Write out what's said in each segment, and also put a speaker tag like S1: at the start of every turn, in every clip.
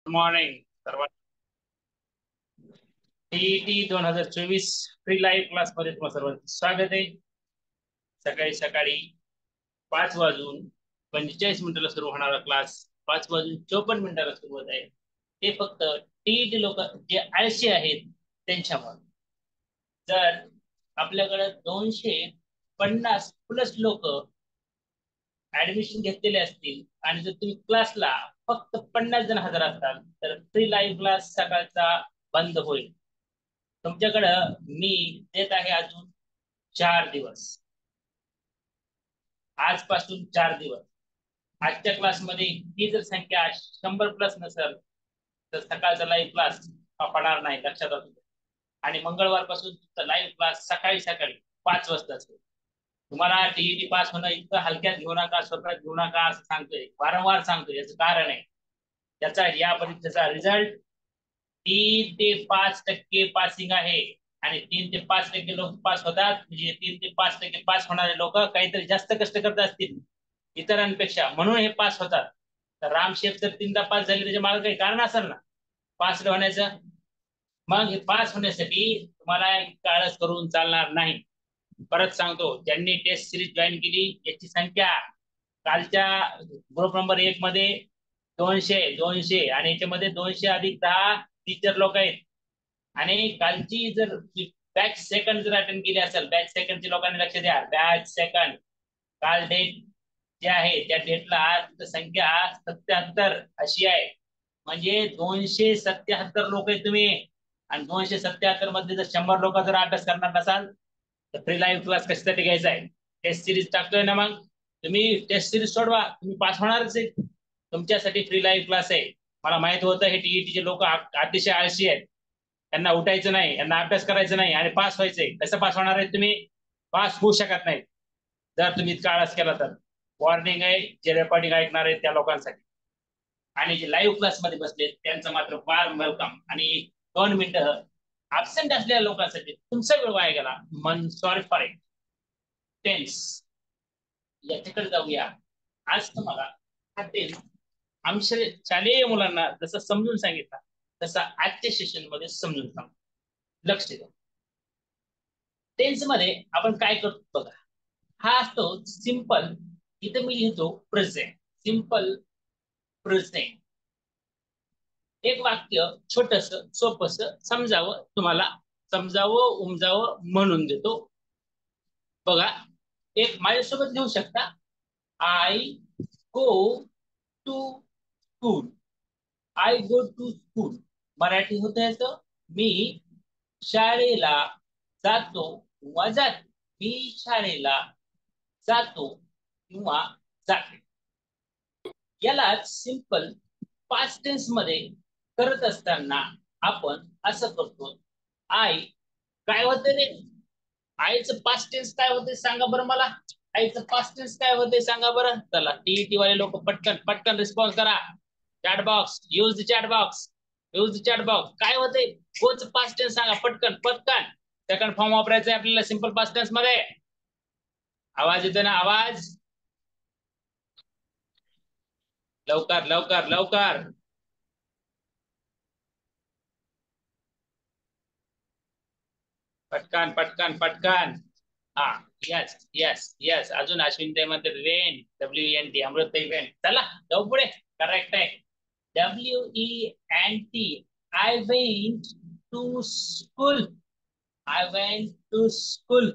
S1: Good morning सर्वांना. TET 2024 free live class मध्ये तुम्हाला सर्वांचं स्वागत आहे. सकाळी सकाळी 5:45 सुरू होणारा क्लास 5:54 सुरू होत आहे. ते फक्त टीईटी लोक जे आळशी आहेत त्यांच्यामुळे. जर आपल्याकडे 250+ लोक ऍडमिशन घेतलेले असतील आणि जर तुम्ही क्लासला फक्त 50 जण हजर असताल तर फ्री लाईव्ह क्लास सकाळचा बंद होईल. तुमच्याकडं मी देत आहे अजून 4 दिवस. आजपासून 4 दिवस. आजच्या क्लासमध्ये ही जर संख्या 100+ नसेल तर सकाळचा लाईव्ह क्लास होणार नाही, लक्षात असू. आणि मंगळवारपासून लाईव्ह क्लास सकाळी सकाळी 5 वाजता असेल. तुम्हाला टीईटी पास होणं इतकं हलक्यात घेऊ नका, स्वतः घेऊ नका असं सांगतोय, वारंवार सांगतोय. याचं कारण आहे, त्याचा या परीक्षेचा रिझल्ट 3 ते 5% पासिंग आहे. आणि 3 ते 5% लोक पास होतात, म्हणजे 3 ते 5% पास होणारे लोक काहीतरी जास्त कष्ट करत असतील इतरांपेक्षा, म्हणून हे पास होतात. तर रामशेठ जर 3दा पास झाले त्याच्या मागे काही कारण असेल ना पास होण्याचं. मग हे पास होण्यासाठी तुम्हाला काळज करून चालणार नाही. परत सांगतो, ज्यांनी टेस्ट सिरीज जॉईन केली याची संख्या कालच्या ग्रुप नंबर 1 मध्ये 200 आणि याच्यामध्ये 200+10 टीचर लोक आहेत. आणि कालची जर बॅच सेकंड जर अटेंड केली असेल, बॅच सेकंडच्या लोकांनी लक्ष द्या. बॅच सेकंड काल डेट जे आहे त्या डेटला आज संख्या 77 अशी आहे. म्हणजे 277 लोक आहेत तुम्ही. आणि 277 मध्ये जर 100 लोक जर अभ्यास करणार नसाल तर फ्री लाईव्ह क्लास कशासाठी घ्यायचा आहे? टेस्ट सिरीज टाकतोय ना, मग तुम्ही टेस्ट सिरीज सोडवा, तुम्ही पास होणारच आहे. तुमच्यासाठी फ्री लाईव्ह क्लास आहे. मला माहित होतं हे टीईटीचे लोक अतिशय आळशी आहेत, त्यांना उठायचं नाही, यांना अभ्यास करायचं नाही आणि पास व्हायचंय. कसं पास होणार आहे तुम्ही? पास होऊ शकत नाही जर तुम्ही इतका आळस केला तर. वॉर्निंग आहे जे रेकॉर्डिंग ऐकणार आहे त्या लोकांसाठी. आणि जे लाईव्ह क्लास मध्ये बसले त्यांचं मात्र फार वेलकम. आणि 2 मिनिटं ऍबसेंट असलेल्या लोकांसाठी तुमचा वेळ वाया गेला, मन सॉरी फॉर इट. टेन्स याच्याकडे जाऊया. आज तुम्हाला हा टेन्स आमच्या शालेय मुलांना जसं समजून सांगितलं तसं आजच्या सेशन मध्ये समजून सांग. लक्ष द्या. टेन्स मध्ये आपण काय करतो बघा. हा असतो सिंपल. इथे मी लिहितो प्रेझेंट. Simple present. एक वाक्य छोटस सोपस समजावं, तुम्हाला समजावं उमजावं म्हणून देतो बघा. एक माझ्यासोबत लिहू शकता. I go to school. I go to school Marathi होत याचं मी शाळेला जातो किंवा जाते. मी शाळेला जातो किंवा जाते. यालाच सिंपल पास्ट टेन्स मध्ये करत असताना आपण असं करतो. आय काय होते रे? आईचं पास्ट टेन्स काय होते सांगा बरं मला. आईचं पास्ट टेन्स काय होते सांगा बरं. चला टीईटी वाले लोक पटकन पटकन रिस्पॉन्स करा. Chat box, use the chat box, use the chat box. काय होते गोच पास्ट टेन्स सांगा पटकन पटकन. सेकंड फॉर्म वापरायचा आहे आपल्याला सिंपल पास्ट टेन्स मध्ये. आवाज येतो ना? आवाज लवकर लवकर लवकर. पटकन पटकन पटकन. हा यस यस यस. अजून अश्विन ते म्हणते वेंट, WENT. अमृत वेंट. चला जाऊ पुढे. करेक्ट आहे. WENT. I went to school. I went to school.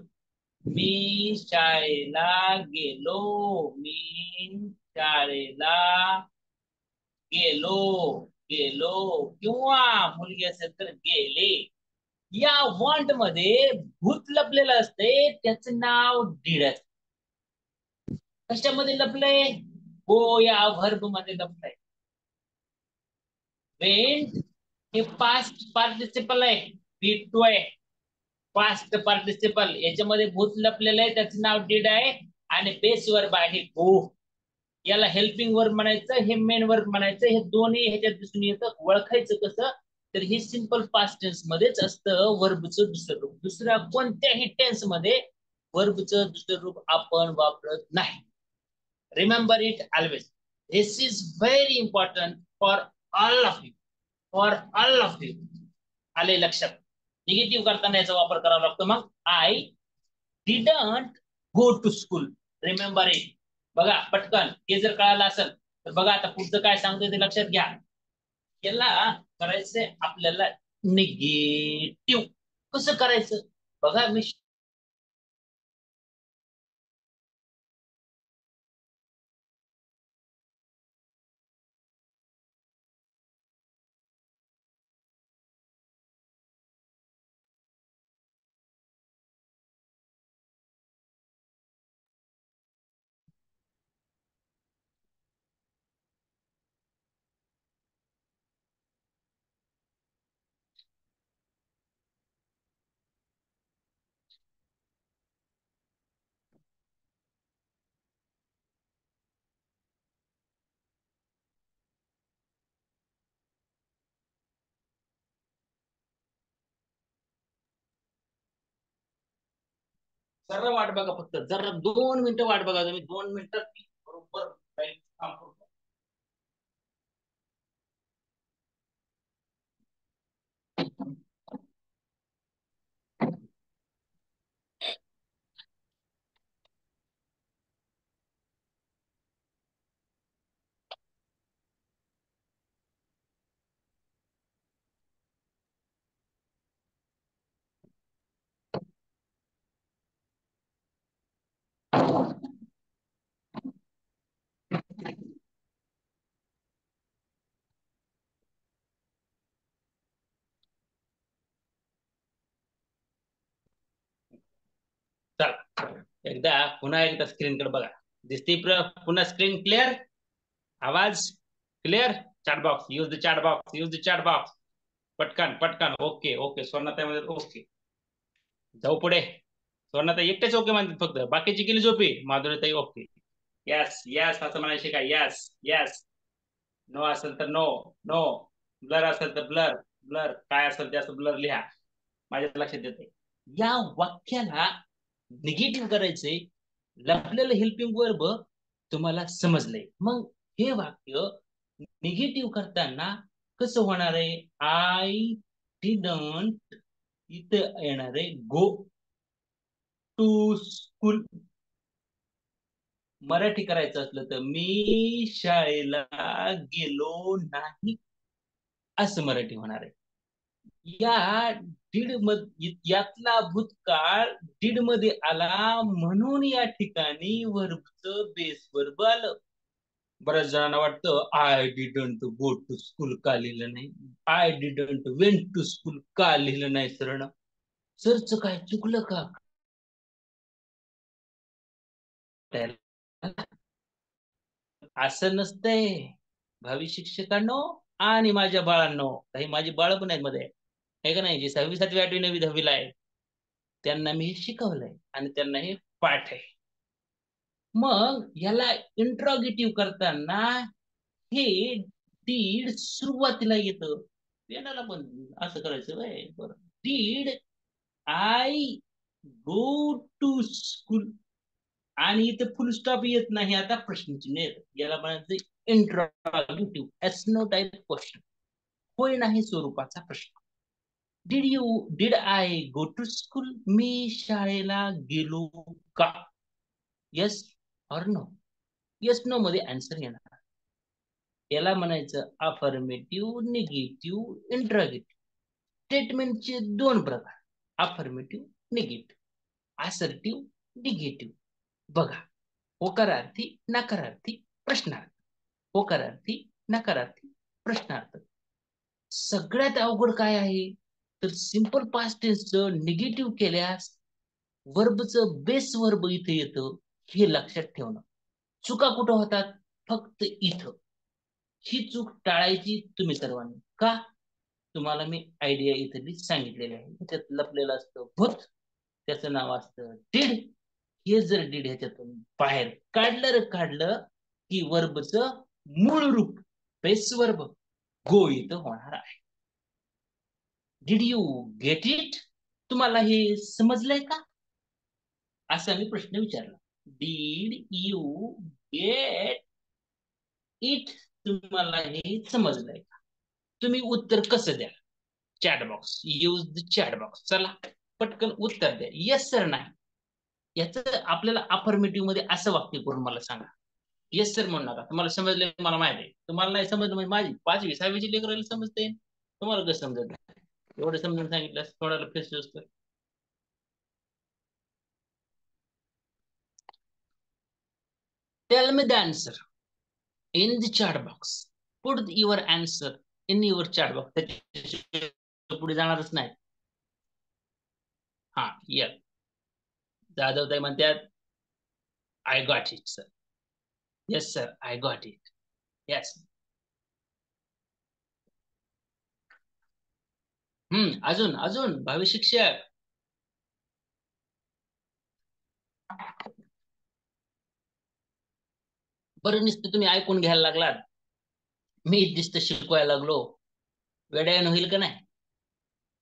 S1: मी शाळेला गेलो. मी शाळेला गेलो. गेलो किंवा मुलगी असेल तर गेले. या वॉन्ट मध्ये भूत लपलेलं असते, त्याचं नाव डीड असते. कशामध्ये लपलंय? गो या व्हर्ब मध्ये लपलंय. वेंट हे पास्ट पार्टिसिपल आहे, V2 आहे. पास्ट पार्टिसिपल याच्यामध्ये भूत लपलेलं आहे, त्याचं नाव डीड आहे. आणि बेस वर्ब आहे गो. याला हेल्पिंग वर्ब म्हणायचं, हे मेन वर्ब म्हणायचं. हे दोन्ही ह्याच्यात दिसून येतं. ओळखायचं कसं? तर हे सिंपल पास्ट टेन्स मध्येच असतं वर्बचं दुसरं रूप. दुसऱ्या कोणत्याही टेन्स मध्ये वर्बचं दुसरं रूप आपण वापरत नाही. Remember it always. This is very important for all of you. For all of you. आले लक्षात. निगेटिव्ह करताना याचा वापर करावा लागतो. मग I didn't go to school. Remember it. बघा पटकन हे जर कळालं असेल तर बघा आता पुढचं काय सांगतोय ते लक्षात घ्या. याला करायचंय आपल्याला निगेटिव्ह. कसं करायचं बघा. मी जरा वाट बघा. फक्त जरा 2 मिनिटं वाट बघा. तुम्ही 2 मिनिटात बरोबर काम करतो. चला एकदा पुन्हा एकदा स्क्रीनकडे बघा. दिसते पुन्हा स्क्रीन क्लिअर. आवाज क्लिअर. Chat box use the chat box. Use the chat box. पटकन पटकन. Okay okay. स्वर्णाताई ओके. जाऊ पुढे. स्वर्णाताई एकटेच ओके म्हणतात फक्त. बाकीची गेली झोपी. माधुरीताई ओके. यस यस असं म्हणायचे का. Yes yes. नो असेल तर नो. नो. ब्लर असेल तर ब्लर. ब्लर काय असेल ते असं ब्लर लिहा. माझ्या लक्षात येते. या वाक्याला निगेटिव्ह करायचे. लपलेलं हेल्पिंग वर्ब तुम्हाला समजलंय. मग हे वाक्य निगेटिव्ह करताना कसं होणार आहे. आय डिडंट इथं येणार आहे गो टू स्कूल. मराठी करायचं असलं तर मी शाळेला गेलो नाही असं मराठी होणार आहे. या दीड मध्ये यातला भूतकाळ दीड मध्ये आला म्हणून या ठिकाणी वर्बचं बेस वर्ब आलं. बऱ्याच जणांना वाटतं I didn't go to school का लिहिलं नाही. I didn't went to school का लिहिलं नाही सरनं. सरचं काय चुकलं का. असं नसतंय भावी शिक्षकांनो आणि माझ्या बाळांनो. काही माझी बाळ पण आहेत मध्ये. हे का नाही. जे 6वी 7वी 8वी 9वी 10वीला आहे त्यांना मी हे शिकवलंय आणि त्यांना हे पाठ आहे. मग याला इंट्रॉगेटिव्ह करताना हे डीड सुरुवातीला येतं. पेनाला पण असं करायचं व्हय. बरं. Did I go to school. आणि इथं फुल स्टॉप येत नाही. आता प्रश्नचिन्ह येतं. याला म्हणायचं interrogative yes no type question. होय नाही स्वरूपाचा प्रश्न. Did I go to school. मी शाळेला गेलो का. Yes or no. Yes no मध्ये आन्सर येणार. याला म्हणायचं अफर्मेटिव्ह निगेटिव्ह इंट्रॉगेटिव्ह. स्टेटमेंटचे 2 प्रकार. Affirmative negative. Assertive negative. बघा. होकारार्थी नकारार्थी प्रश्नार्थ. होकारार्थी नकारार्थी प्रश्नार्थ. सगळ्यात अवघड काय आहे तर सिंपल पास्ट टेन्सचं निगेटिव्ह केल्यास वर्बचं बेस वर्ब इथे येतं. हे लक्षात ठेवणं. चुका कुठं होतात फक्त इथं. ही चूक टाळायची तुम्ही सर्वांनी. का तुम्हाला मी आयडिया इथे सांगितलेली आहे. त्यात लपलेलं असतं भूत. त्याचं नाव असतं डीड. हे जर डीड ह्याच्यातून बाहेर काढलं की वर्बचं मूळ रूप बेस वर्ब गो इथं होणार आहे. Did you get it. तुम्हाला हे समजलंय का असा मी प्रश्न विचारला. Did you get it. तुम्हाला हे समजलंय का. तुम्ही उत्तर कसं द्या? Chat box, use the chat box. चला पटकन उत्तर द्या, येस सर नाही. याचं आपल्याला अफर्मेटिव्ह मध्ये असं वाक्य करून मला सांगा. येस सर म्हणू नका, तुम्हाला समजले मला माहिती आहे. तुम्हाला नाही समजलं म्हणजे माझी 5वी 6वीची लेकराला समजते, तुम्हाला कसं समजत नाही? एवढं समजून सांगितलं थोडाला फेस असतं. Tell me the answer in the chat box. Put your answer in your chat box. पुढे जाणारच नाही. हा या जाधव ताई म्हणतात I got it sir. Yes sir I got it. Yes. अजून अजून भावी शिक्षक. बरं नुसतं तुम्ही ऐकून घ्यायला लागलात, मी दिसतं शिकवायला लागलो, वेड्यान होईल का नाही?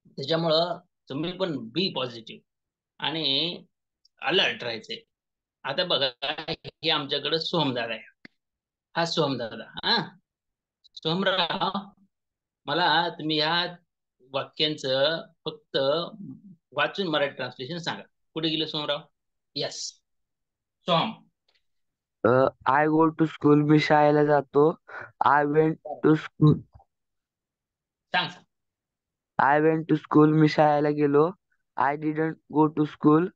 S1: त्याच्यामुळं तुम्ही पण बी पॉझिटिव्ह आणि अलर्ट राहायचंय. आता बघा हे आमच्याकडे सोमदादा आहे. हा सोमदादा. सोमराव, मला तुम्ही या वाक्यांचं फक्त वाचून मराठी ट्रान्सलेशन सांगा. कुठे गेले सोमराव? Yes Som.
S2: I go to school. मी शाळेला जातो. I went to school.
S1: सांग.
S2: I went to school. मी शाळेला गेलो. I didn't go to school.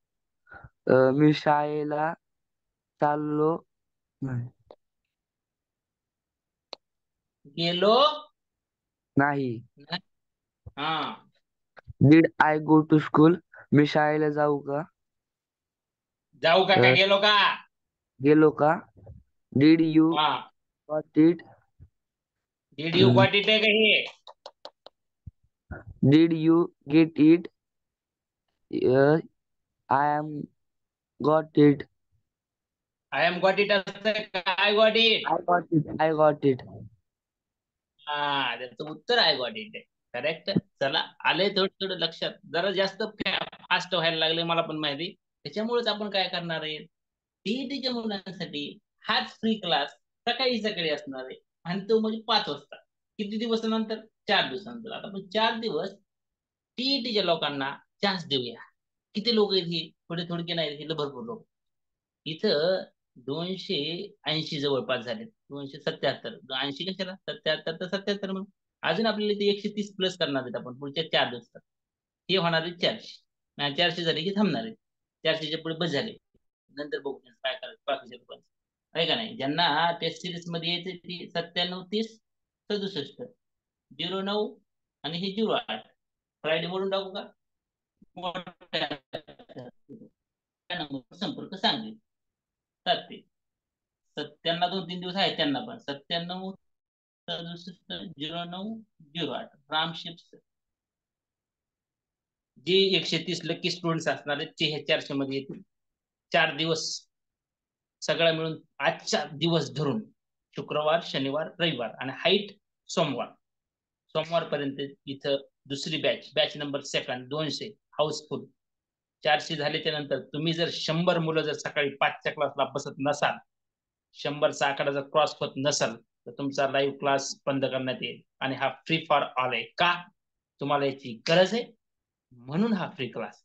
S2: मी शाळेला चाललो नाही.
S1: गेलो
S2: नाही.
S1: हा.
S2: Did I go to school. मी शाळेला जाऊ का?
S1: जाऊ का गेलो का?
S2: गेलो का? डिड यू
S1: हा.
S2: Got it.
S1: Did you got it आहे का हे?
S2: Did you get it. I am got it.
S1: I am got it असतं का I got it?
S2: I got it. I got it.
S1: हा त्याचं उत्तर आय गॉट इट आहे. करेक्ट. चला आले थोडं थोडं लक्षात, जरा जास्त फास्ट व्हायला लागले मला पण माहिती. त्याच्यामुळेच आपण काय करणार आहे, टीईटीच्या मुलांसाठी हाच फ्री क्लास सकाळी सकाळी असणार आहे. आणि तो म्हणजे 5 वाजता. किती दिवसानंतर? 4 दिवसानंतर. आता आपण 4 दिवस टीईटीच्या लोकांना चान्स देऊया. किती लोक आहेत ही? थोडे थोडके नाही, हे भरपूर लोक. इथं 280 जवळपास झाले. 277. 80 कशाला, 77 तर 77 मग अजून आपल्याला ते 130 प्लस करणार आहेत आपण पुढच्या 4 दिवसात. हे होणार आहे 400. नाही 400 झाले की थांबणार आहे. 400च्या पुढे बस झाले. नंतर बघू काय करायचं बाकीच्या लोकांचं. आहे का नाही? ज्यांना टेस्ट सिरीज मध्ये यायचे ती 97 30 67 09 आणि हे 08. फ्रायडे बोलून टाकू का? संपर्क सांगेल. 97 2-3 दिवस आहेत त्यांना पण. 97 67 09 08 रामशिप्स. जे 130 लकी स्टुडंट्स असणार आहेत ते हे 400 मध्ये येतील. 4 दिवस सगळं मिळून आजचा दिवस धरून शुक्रवार शनिवार रविवार आणि हाईट सोमवार. सोमवारपर्यंत इथं दुसरी बॅच नंबर 200 हाऊसफुल. 400 झाल्याच्या नंतर तुम्ही जर 100 मुलं जर सकाळी 5च्या क्लासला बसत नसाल, 100चा आकडा जर क्रॉस होत नसाल, तर तुमचा लाईव्ह क्लास बंद करण्यात येईल. आणि हा फ्री फॉर ऑल आहे. का? तुम्हाला याची गरज आहे म्हणून हा फ्री क्लास.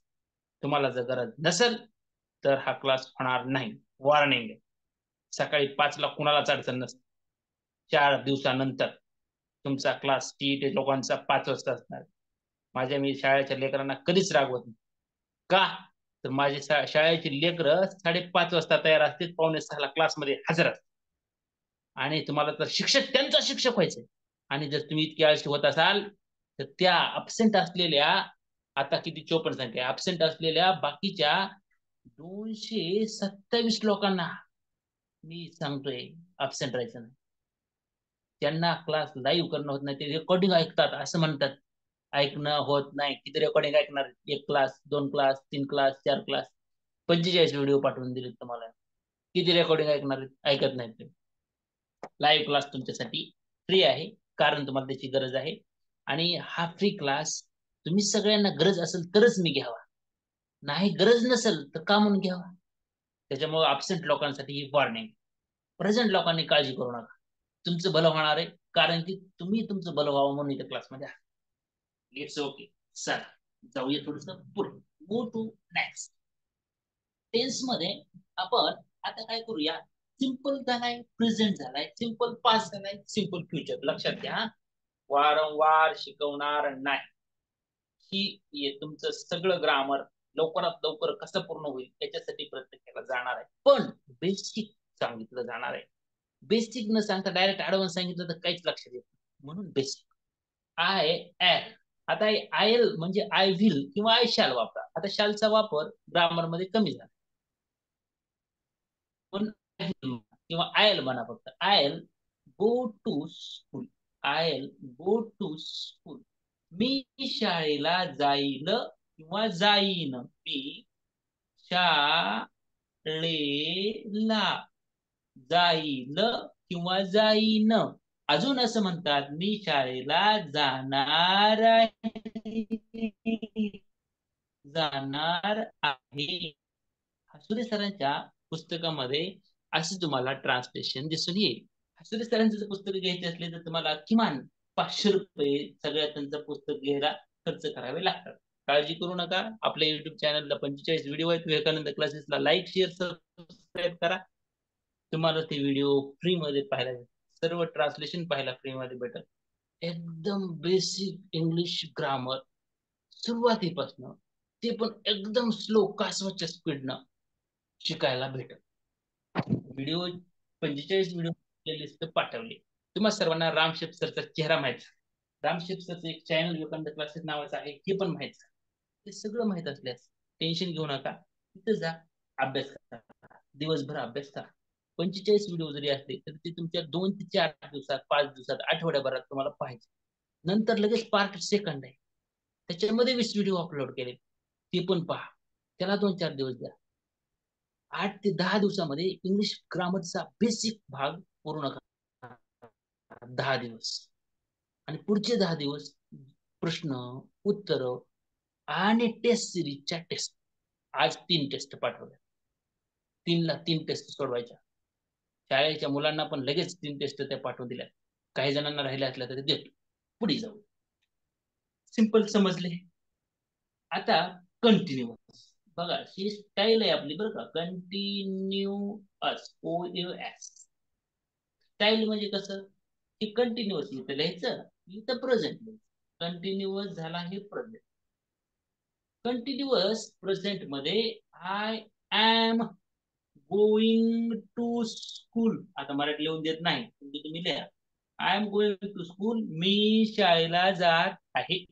S1: तुम्हाला जर गरज नसेल तर हा क्लास होणार नाही. वॉर्निंग आहे. सकाळी 5ला कुणालाच अडचण नसते. 4 दिवसानंतर तुमचा क्लास टीईटी लोकांचा 5 वाजता असणार. माझ्या मी शाळेच्या लेकरांना कधीच रागवत नाही. का? तर माझी शाळेची लेकरं 5:30 वाजता तयार असतील, 5:45ला क्लासमध्ये हजर असतात. आणि तुम्हाला तर शिक्षक त्यांचा शिक्षक व्हायचंय आणि जर तुम्ही इतकी आळशी होत असाल तर त्या अब्सेंट असलेल्या, आता किती 54 संख्या अब्सेंट असलेल्या बाकीच्या 227 लोकांना मी सांगतोय अब्सेंट राहायचं नाही. त्यांना क्लास लाईव्ह करणं होत नाही, ते रेकॉर्डिंग ऐकतात असं म्हणतात. ऐकणं होत नाही. किती रेकॉर्डिंग ऐकणार? 1 class 2 class 3 class 4 class 45 video पाठवून दिले तुम्हाला. किती रेकॉर्डिंग ऐकणार? ऐकत नाहीत ते. लाईव्ह क्लास तुमच्यासाठी फ्री आहे, कारण तुम्हाला त्याची गरज आहे. आणि हा फ्री क्लास तुम्ही सगळ्यांना गरज असेल तरच मी घ्यावा, नाही गरज नसेल तर का म्हणून घ्यावा? त्याच्यामुळे अब्सेंट लोकांसाठी ही वॉर्निंग. प्रेझेंट लोकांनी काळजी करू नका, तुमचं भलं होणार आहे. कारण की तुम्ही तुमचं बल व्हावं म्हणून इथे क्लासमध्ये आहे. It's okay. चला जाऊया थोडस पुढे. Go to next. टेन्स मध्ये आपण आता काय करूया, सिंपल झालाय, प्रेझेंट झालाय, सिंपल पास्ट झालाय, सिंपल फ्युचर. लक्षात घ्या, वारंवार शिकवणार नाही. ही तुमचं सगळं ग्रामर लवकरात लवकर कसं पूर्ण होईल त्याच्यासाठी प्रयत्न केला जाणार आहे. पण बेसिक सांगितलं जाणार आहे. बेसिक न सांगता डायरेक्ट ऍडव्हान्स सांगितलं तर काहीच लक्षात येत नाही. म्हणून बेसिक. I L. आता आय एल म्हणजे आय विल किंवा आय शॅल वापरा. आता शॅलचा वापर ग्रामर मध्ये कमी झाला, पण किंवा आय एल म्हणा फक्त. I'll go to school. I'll go to school. मी शाळेला जाईल किंवा जाईन. मी शाळेला जाईल किंवा जाईन. अजून असं म्हणतात, मी शाळेला जाणार आहे, जाणार आहे. हसुरे सरांच्या पुस्तकामध्ये असं तुम्हाला ट्रान्सलेशन दिसून येईल. हसुरे सरांचं जर पुस्तक घ्यायचे असले तर तुम्हाला किमान 500 रुपये सगळ्या त्यांचं पुस्तक घ्यायला खर्च करावे लागतात. काळजी करू नका. आपल्या युट्यूब चॅनलला 45 व्हिडिओ आहेत. विवेकानंद क्लासेसला लाईक, शेअर, सबस्क्राईब करा. तुम्हाला ते व्हिडिओ फ्री मध्ये पाहायला भेटेल. सर्व ट्रान्सलेशन पाहायला फ्री मध्ये भेटेल. एकदम बेसिक इंग्लिश ग्रामर सुरुवातीपासून, ते पण एकदम स्लो कासवाच्या स्पीडनं शिकायला भेटेल. व्हिडिओ 45 व्हिडिओ लिस्ट पाठवली. तुम्हा सर्वांना राम शेप सरचा चेहरा माहित, राम शेप सरचं एक चॅनल विवेकानंद क्लासेस नावाचं आहे, हे पण माहित. हे सगळं माहित असल्यास टेन्शन घेऊ नका. तिथं जा, अभ्यास करा, दिवसभर अभ्यास करा. 45 व्हिडिओ जरी असले तर ते तुमच्या 2 ते 4 दिवसात, 5 दिवसात, आठवड्याभरात तुम्हाला पाहिजे. नंतर लगेच पार्ट सेकंड आहे, त्याच्यामध्ये 20 व्हिडिओ अपलोड केले, ते पण पहा. त्याला 2-4 दिवस द्या. 8 ते 10 दिवसामध्ये इंग्लिश ग्रामरचा बेसिक भाग पूर्ण करा. 10 दिवस. आणि पुढचे 10 दिवस प्रश्न, उत्तर आणि टेस्ट सिरीजच्या टेस्ट. आज 3 टेस्ट पाठवल्या, 3 ला 3 टेस्ट सोडवायच्या. शाळेच्या मुलांना पण लगेच 3 टेस्ट त्या पाठवून दिल्या. काही जणांना राहिल्या असल्या तरी देतो. पुढे जाऊ. सिंपल समजले. आता कंटिन्यूअस बघा, ही स्टाईल आहे आपली बरं का. Continuous, OUS. स्टाईल म्हणजे कसं, की कंटिन्युअस इथं लिहायचं, इथं प्रेझेंट लिहायचं. कंटिन्युअस झाला हे प्रेझेंट. कंटिन्युअस प्रेझेंट मध्ये I am going to school. आता मराठी लिहून देत नाही, तुम्ही लिहा. I am going to school. मी शाळेला जात आहे.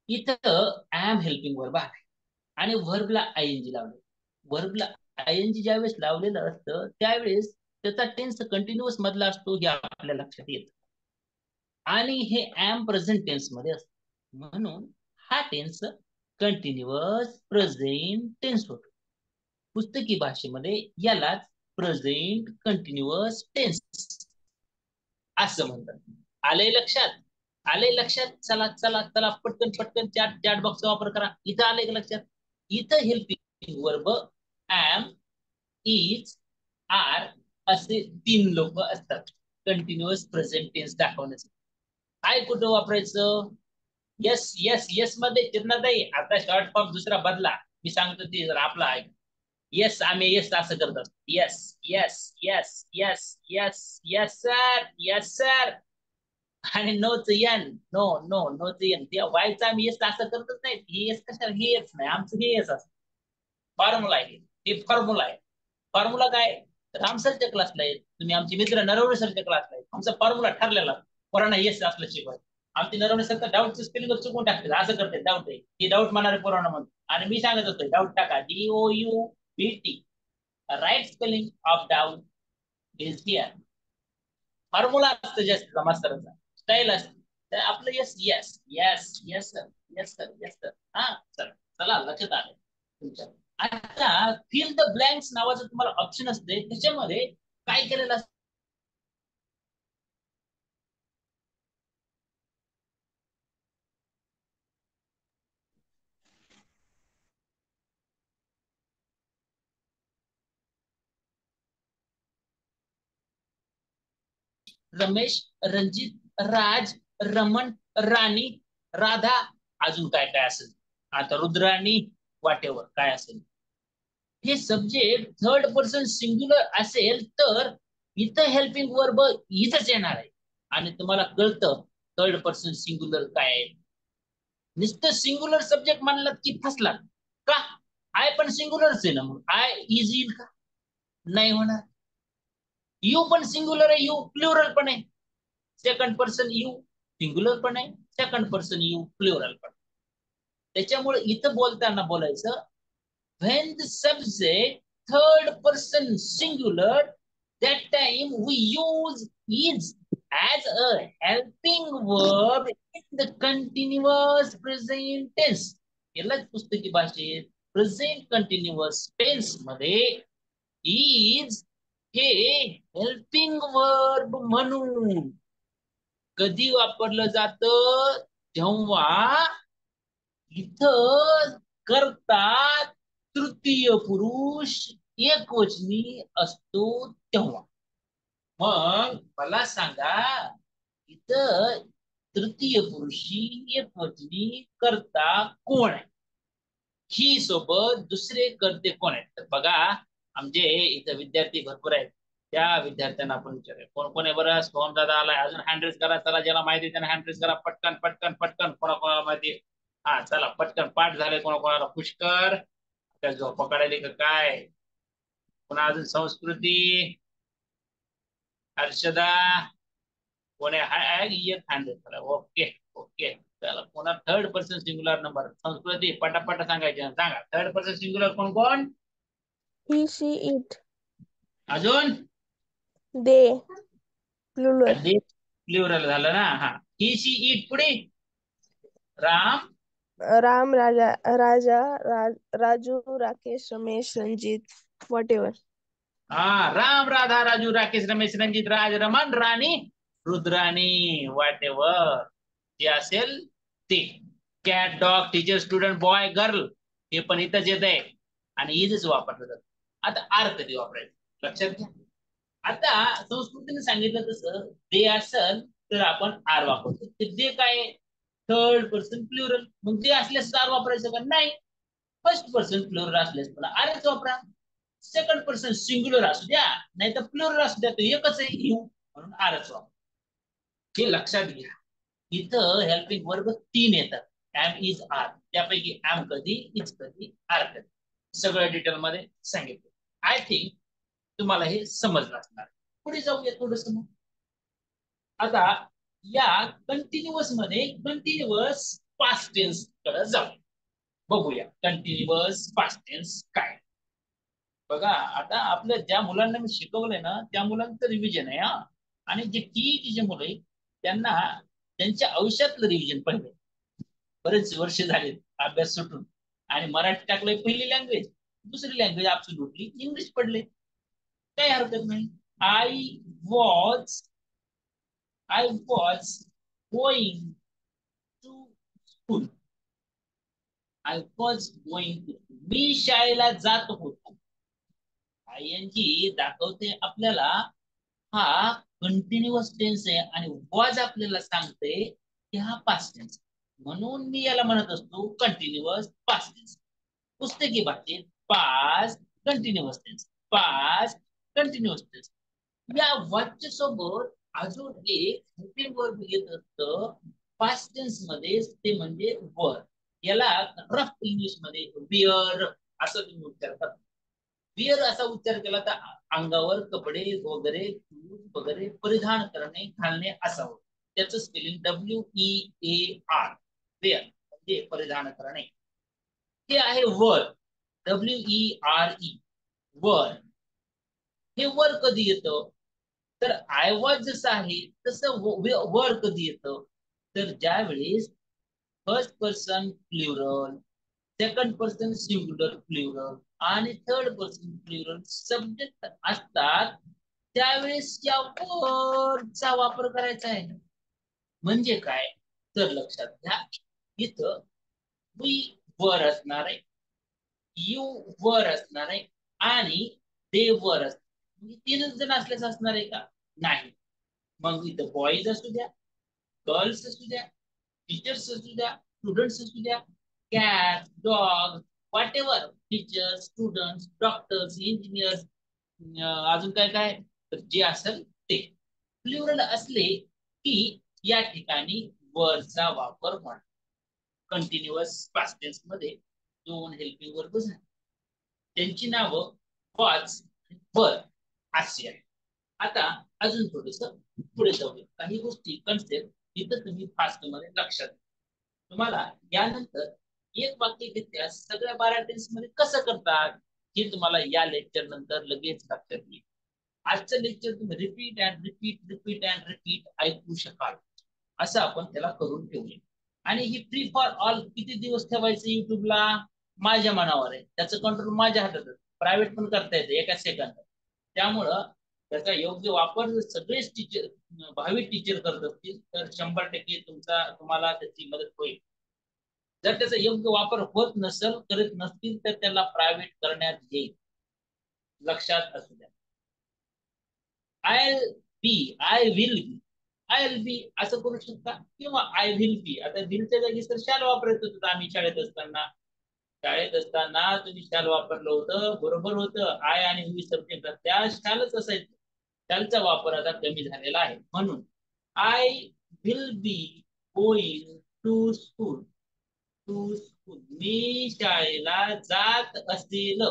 S1: इथं एम हेल्पिंग वर्ब आहे आणि व्हर्बला आयएनजी लावले. व्हर्बला आयएनजी ज्यावेळेस लावलेलं असतं त्यावेळेस त्याचा टेन्स कंटिन्युअस मधला असतो, हे आपल्या लक्षात येतं. आणि हे एम प्रेझेंट टेन्स मध्ये असतं, म्हणून हा टेन्स कंटिन्युअस प्रेझेंट टेन्स होतो. पुस्तकी भाषेमध्ये यालाच प्रेझेंट कंटिन्युअस टेन्स असं म्हणतात. आलंय लक्षात? आलंय लक्षात? चला चला चला, पटकन पटकन चॅट चॅट बॉक्सचा वापर करा. इथं आलंय का लक्षात? इथं helping verb am, is, are असे 3 लोक असतात कंटिन्युअस प्रेझेंट टेन्स दाखवण्यासाठी. काय कुठं वापरायचं? येस येस येस मध्ये चिन्हताई. आता शॉर्ट फॉर्म दुसरा बदला, मी सांगतो ते जर आपला आहे. येस, आम्ही येस असं करतात. Yes yes yes yes yes yes sir, yes sir. आणि नोच यन, नो नो नोच यन. त्या वायचा आम्ही येस असं करतच नाही. हे येस कशाला, हे येस नाही, आमचं हे येस असतं. फॉर्म्युला आहे, हे फॉर्म्युला आहे. फॉर्म्युला काय? रामसरच्या क्लासला आहे, तुम्ही आमचे मित्र नरवणे सरच्या क्लासला आहे. आमचा फॉर्म्युला ठरलेला, पोरांना येस असलं शिकवायचं. आमचे नरवणे सर डाऊटचं स्पेलिंग चुकून टाकते, असं करते. डाऊट आहे, ही डाऊट म्हणणारे पोरांना म्हणतो. आणि मी सांगत असतो डाऊट टाका, DOUBT. Write spelling of doubt is here. Formula असतं जास्त मास्तरांचा, स्टाईल असते. तर आपलं yes yes yes yes sir, yes sir, yes sir. हा चला चला, लक्षात आलं तुमच्या. आता फिल द ब्लँक्स नावाचं तुम्हाला ऑप्शन असते, त्याच्यामध्ये काय केलेलं असतं. रमेश, रणजित, राज, रमण, राणी, राधा, अजून काय काय असेल, आता रुद्राणी, वाटेवर काय असेल. हे सब्जेक्ट थर्ड पर्सन सिंग्युलर असेल तर इथं हेल्पिंग वर्ब इथंच येणार आहे. आणि तुम्हाला कळतं थर्ड पर्सन सिंग्युलर काय आहे. नुसतं सिंग्युलर सब्जेक्ट म्हणलात की फसला का. आय पण सिंग्युलरच आहे ना, मग आय इज येईल का, नाही होणार. यू पण सिंग्युलर आहे, यू प्लुरल पण आहे. सेकंड पर्सन यू सिंग्युलर पण आहे, सेकंड पर्सन यू प्लुरल पण. त्याच्यामुळे इथं बोलताना बोलायचं when the subject third person singular, that time we use is as a helping verb in the continuous present tense. यालाच पुस्तकी भाषेत प्रेझेंट कंटिन्युअस टेन्स मध्ये इज हे हेल्पिंग वर्ब म्हणून कधी वापरलं जातं, जेव्हा इथं करतात तृतीय पुरुष एकवचनी असतो तेव्हा. मग मला सांगा इथं तृतीय पुरुषी एकवचनी करता कोण आहे, ही सोबत दुसरे करते कोण आहेत. तर बघा आमचे इथं विद्यार्थी भरपूर आहेत, त्या विद्यार्थ्यांना आपण विचारूया कोण कोण आहे बरं. सोहम दादा आलाय, अजून हँड रेज करा. चला ज्याला माहिती त्याने हँड रेज करा पटकन पटकन पटकन. कोणाकोणाला माहिती, हा चला पटकन पाठ झाले कोणाकोणाला. पुष्कर त्या झोपा काढायला का काय. पुन्हा अजून संस्कृती, हर्षदा, कोण आहे हाय एक हँड रेज करा. Okay okay. चला पुन्हा थर्ड पर्सन सिंग्युलर नंबर. संस्कृती पटापट सांगायचे, सांगा थर्ड पर्सन सिंग्युलर कोण कोण.
S3: he, she, it,
S1: अजून
S3: they, plural,
S1: प्लुरल झालं ना. हा ही शी इट. पुढे Ram,
S3: Ram, Raju, Rakesh, Ramesh, Ranjit, whatever.
S1: हा राम, राधा, राजू, राकेश, रमेश, रंजित, राज, रमण, राणी, रुद्राणी, वाट एव्हर जे असेल ते. Cat, dog, teacher, student, boy, girl हे पण इथंच येत आहे आणि इथंच वापरलं जातं. आता आर कधी वापरायचं लक्षात घ्या. आता संस्कृतीने सांगितलं तसं दे असल तर आपण आर वापरतो. ते काय थर्ड पर्सन प्लुरल, मग ते असल्यास आर वापरायचं का नाही. फर्स्ट पर्सन प्लुरल असल्यास पण आरच वापरा. सेकंड पर्सन सिंग्युलर असू द्या नाही तर प्लुरल असू द्या, तो एकच आहे यू, म्हणून आरच वापरा. हे लक्षात घ्या. इथं हेल्पिंग वर्ब 3 येतात. एम इज आर, त्यापैकी एम कधी, इज कधी, आर कधी, सगळं डिटेल मध्ये सांगितलं. आय थिंक तुम्हाला हे समजलं असणार. पुढे जाऊया थोडस. आता या कंटिन्युअस मध्ये कंटिन्युअस पास्ट टेन्स कडे जाऊ. बघूया कंटिन्युअस पास्ट टेन्स काय. बघा आता आपल्या ज्या मुलांना मी शिकवलंय ना त्या मुलांचं रिव्हिजन आहे हा. आणि जे टी जे मुलं आहेत त्यांना त्यांच्या आयुष्यातलं रिव्हिजन पहिले. बरेच वर्ष झाले अभ्यास सुटून आणि मराठी टाकलंय पहिली लँग्वेज, दुसरी लँग्वेज ऍब्सोल्युटली इंग्लिश पडले, काही हरकत नाही. I was going to school. I was going to, मी शाळेला जात होतो. आयएनजी दाखवते आपल्याला हा कंटिन्युअस टेन्स आहे आणि वॉज आपल्याला सांगते की हा पास्ट टेन्स. म्हणून मी याला म्हणत असतो कंटिन्युअस पास्ट टेन्स. पुस्तकी भाषेत past continuous tense, past continuous tense. या वाक्य सोबत अजून एक हेल्पिंग वर्ब येत असतं पास्ट टेन्स मध्ये, ते म्हणजे वर. याला रफ इंग्लिश मध्ये विअर असं तुम्ही उच्चार करता. विअर असा उच्चार केला तर अंगावर कपडे वगैरे वगैरे परिधान करणे, घालणे असा होतं. त्याचं स्पेलिंग WEAR, वेअर म्हणजे परिधान करणे. हे आहे वर, WERE, वर. हे वर कधी येतं तर आय वॉज जसं आहे तसं वर कधी येतं तर ज्या वेळेस first person plural, second person singular plural आणि थर्ड पर्सन प्लुरल सब्जेक्ट असतात त्यावेळेस या वरचा वापर करायचा आहे. म्हणजे काय तर लक्षात घ्या, इथं वी वर असणार आहे, यू वर असणार आहे आणि दे वर असणार. म्हणजे तीनच जण असल्याच असणार आहे का, नाही. मग इथं बॉईज असू द्या, गर्ल्स असू द्या, टीचर्स असू द्या, स्टुडंट्स असू द्या, cat, dog, what ever, teachers, students, doctors, engineers, अजून काय काय तर जे असेल ते प्लुरल असले की या ठिकाणी वरचा वापर होणार. कंटिन्युअस पास्ट टेन्स मध्ये दोन हेल्पिंग वर्ब झाले, त्यांची नावं वॉच, वर अशी आहे. आता अजून थोडस पुढे जाऊया. काही गोष्टी कन्सेप्ट इथं तुम्ही फास्ट मध्ये लक्षात घ्या. तुम्हाला यानंतर एक वाक्य घेतल्यास सगळ्या 12 टेन्स मध्ये कसं करतात हे तुम्हाला या लेक्चर नंतर लगेच लक्षात येईल. आजचं लेक्चर तुम्ही repeat and repeat repeat and repeat ऐकू शकाल असं आपण त्याला करून ठेवूया. आणि ही फ्री फॉर ऑल किती दिवस ठेवायचं युट्यूबला माझ्या मनावर आहे, त्याचं कंट्रोल माझ्या हातात आहे. प्रायव्हेट पण करता येते एका सेकंदात. त्यामुळं त्याचा योग्य वापर जर सगळेच टीचर भावी टीचर करत असतील तर 100% तुम्हाला त्याची मदत होईल. जर त्याचा योग्य वापर होत नसेल, करत नसतील तर त्याला प्रायव्हेट करण्यात येईल, लक्षात असू द्या. I be, I will be, I will be असं करू शकता किंवा आय विल बी. आता विलच्या जागी तर शाल वापरत होतो आम्ही शाळेत असताना. शाळेत असताना तुम्ही शाल वापरलं होतं, बरोबर होतं. आय आणि वी सब्जेक्ट त्या शालच असायचं. शालचा वापर आता कमी झालेला आहे. म्हणून I will be going to school, to school मी शाळेला जात असेल,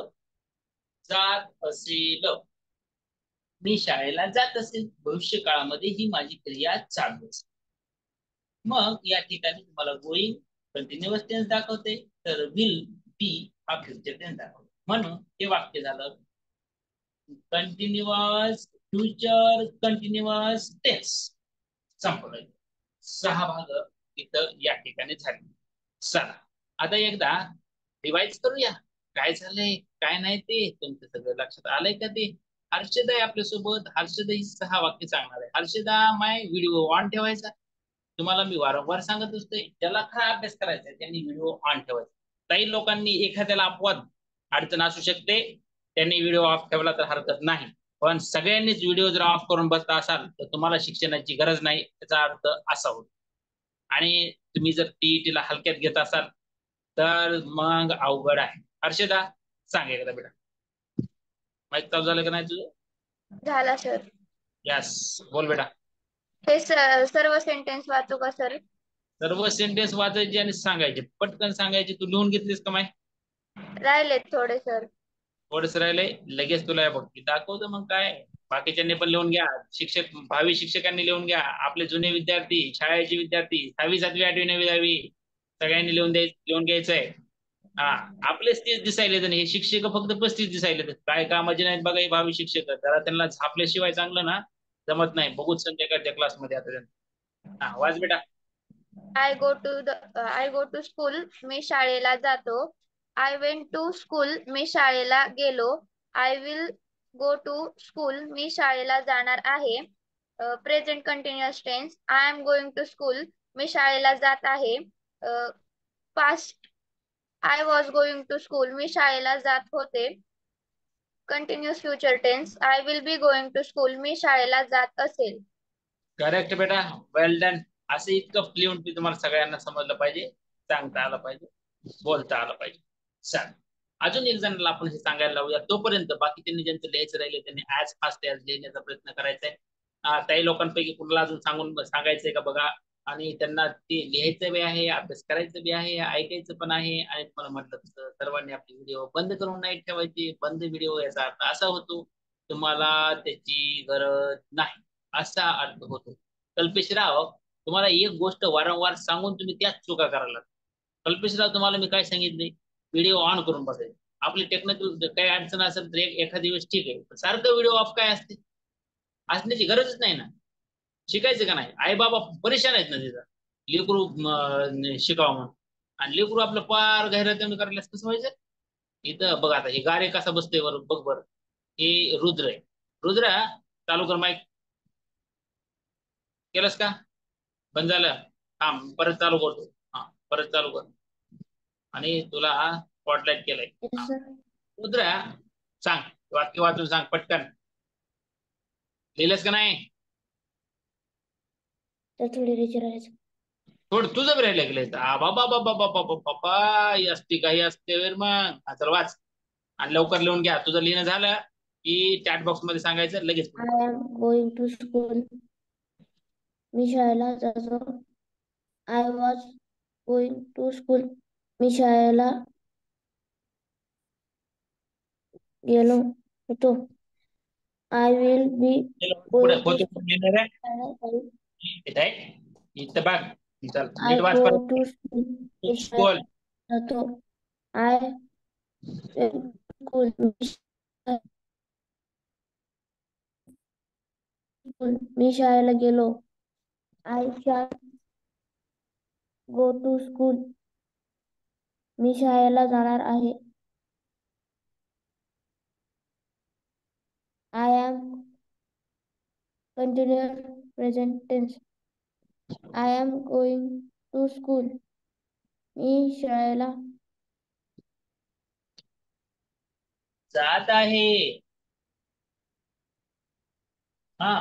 S1: जात असेल, मी शाळेला जात असेल. भविष्य काळामध्ये ही माझी क्रिया चालू असेल. मग या ठिकाणी तुम्हाला गोइंग कंटिन्युअस टेन्स दाखवते, तर विल बी हा फ्युचर टेन्स दाखवतो. म्हणून हे वाक्य झालं कंटिन्युअस फ्युचर कंटिन्युअस टेन्स. संपलं. 6 भाग इथं या ठिकाणी झाले. चला आता एकदा रिवाइज करूया काय झालंय काय नाही ते तुमचं सगळं लक्षात आलंय का ते. हर्षदा आहे आपल्यासोबत. हर्षदा ही 6 वाक्य सांगणार आहे. हर्षदा माय व्हिडिओ ऑन ठेवायचा. तुम्हाला मी वारंवार सांगत असतोय ज्याला खरा अभ्यास करायचा त्यांनी व्हिडिओ ऑन ठेवायचा. काही लोकांनी एखाद्याला अपवाद अडचण असू शकते, त्यांनी व्हिडिओ ऑफ ठेवला तर हरकत नाही, पण सगळ्यांनीच व्हिडिओ जर ऑफ करून बसता असाल तर तुम्हाला शिक्षणाची गरज नाही, याचा अर्थ असा होतो. आणि तुम्ही जर टीईटीला हलक्यात घेत असाल तर मग अवघड आहे. हर्षदा सांग एकदा बेटा. माईक चालू झालं का नाही तुझं?
S4: झाला सर.
S1: यस बोल बेटा.
S4: हे सर्व सेंटेन्स वाचू का सर?
S1: सर्व सेंटेन्स वाचायचे आणि सांगायचे, पटकन सांगायचे. तू लिहून घेतलीस का माय?
S4: राहिलेत थोडे सर.
S1: थोडस राहिलंय, लगेच तुला बघ दाखवतो. मग काय बाकीच्यांनी पण लिहून घ्या. शिक्षक भावी शिक्षकांनी लिहून घ्या. आपले जुने विद्यार्थी, शाळेचे विद्यार्थी, 6वी 7वी 8वी 9वी 10वी सगळ्यांनी लिहून घ्यायचंय. हा आपलेच 30 दिसायले तर हे शिक्षक फक्त 35 दिसायले तर काय कामाचे नाहीत बघा हे भावी शिक्षक. जरा त्यांना झापल्याशिवाय चांगलं ना जमत नाही. बघूच संध्याकाळच्या क्लासमध्ये आता त्यांना. हा वाच बेटा.
S4: आय गो टू स्कूल मी शाळेला जातो. आय वेंट टू स्कूल मी शाळेला गेलो. I will go to school मी शाळेला जाणार आहे. Present continuous tense I am going to school मी शाळेला जात आहे. Past I was going to school मी शाळेला जात होते. Continuous future tense I will be going to school मी शाळेला जात असेल.
S1: करेक्ट बेटा, वेल डन. असं इतकं फ्लुएंटली तुम्हाला सगळ्यांना समजलं पाहिजे, सांगता आलं पाहिजे, बोलता आलं पाहिजे. सांग अजून एक जणांना आपण हे सांगायला लावूया. तोपर्यंत बाकी त्यांनी ज्यांचं लिहायचं राहिले त्यांनी ऍज फास्ट ऍज लिहिण्याचा प्रयत्न करायचा आहे. काही लोकांपैकी कुणाला अजून सांगायचंय का बघा. आणि त्यांना ते लिहायचं बी आहे, अभ्यास करायचं बी आहे, ऐकायचं पण आहे. आणि तुम्हाला म्हटलं तसं सर्वांनी आपले व्हिडिओ बंद करून नाही ठेवायचे. बंद व्हिडिओ याचा अर्थ असा होतो तुम्हाला त्याची गरज नाही असा अर्थ होतो. कल्पेशराव तुम्हाला एक गोष्ट वारंवार सांगून तुम्ही त्याच चुका करायला. कल्पेशराव तुम्हाला मी काय सांगितले, व्हिडिओ ऑन करून बसायचे. आपली टेक्निकल काही अडचण असेल तर एखादी दिवस ठीक आहे, सारखं व्हिडिओ ऑफ काय असते असण्याची गरजच नाही ना. शिकायचं का नाही? आई बाबा परेशान आहेत ना तिथं लेकरू शिकावं म्हणून. आणि लेकरू आपलं पार गैरात करायला कसं व्हायचं. इथं बघ आता हे गारे कसा बसतोय बरं बघ बरं. हे रुद्र आहे. रुद्र चालू कर माईक. केलंस का? बंद झालं. थांब परत चालू करतो. हा परत चालू कर. आणि तुला स्पॉटलाइट केलंय. रुद्र सांग वाक्य वाचून सांग पटकन. लिहिलंस का नाही?
S5: तर थोडी विचारायचं.
S1: थोडं तुझं बी राहिलं गेलं बाबा बाबा बाबा बाबा ही असते काही असते वेर मग चल वाच आणि लवकर लिहून घ्या. तुझं लिहिणं झालं की चॅट बॉक्स मध्ये सांगायचं लगेच.
S5: I am going to school. मी शाळेला जातो. I was going to school. मी शाळेला गेलो होतो. आय विल बी
S1: पुढे
S5: गोइंग टू
S1: होतो
S5: स्कूल.
S1: लिहिणार आहे इथं आहे. इथं बघ चल
S5: आय
S1: नीट वाच
S5: गो
S1: परत.
S5: To school. मी
S1: स्कूल
S5: शाळेला जातो. I school. मी शाळेला गेलो. I shall go to school. मी शाळेला जाणार आहे. I am continuous present tense. I am going to school. मी शाळेला
S1: जात आहे. हा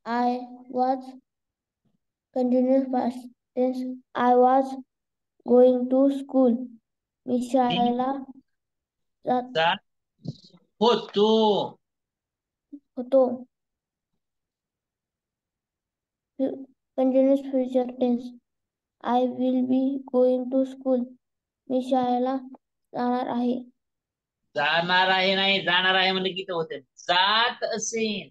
S5: I was continuous past tense. I was going to school. मी शाळेला जात
S1: जात होतो.
S5: होतो. Continuous future tense. I will be going to school. मी शाळेला जाणार आहे.
S1: जाणार आहे नाही जाणार आहे म्हणजे किती होते. जात असेल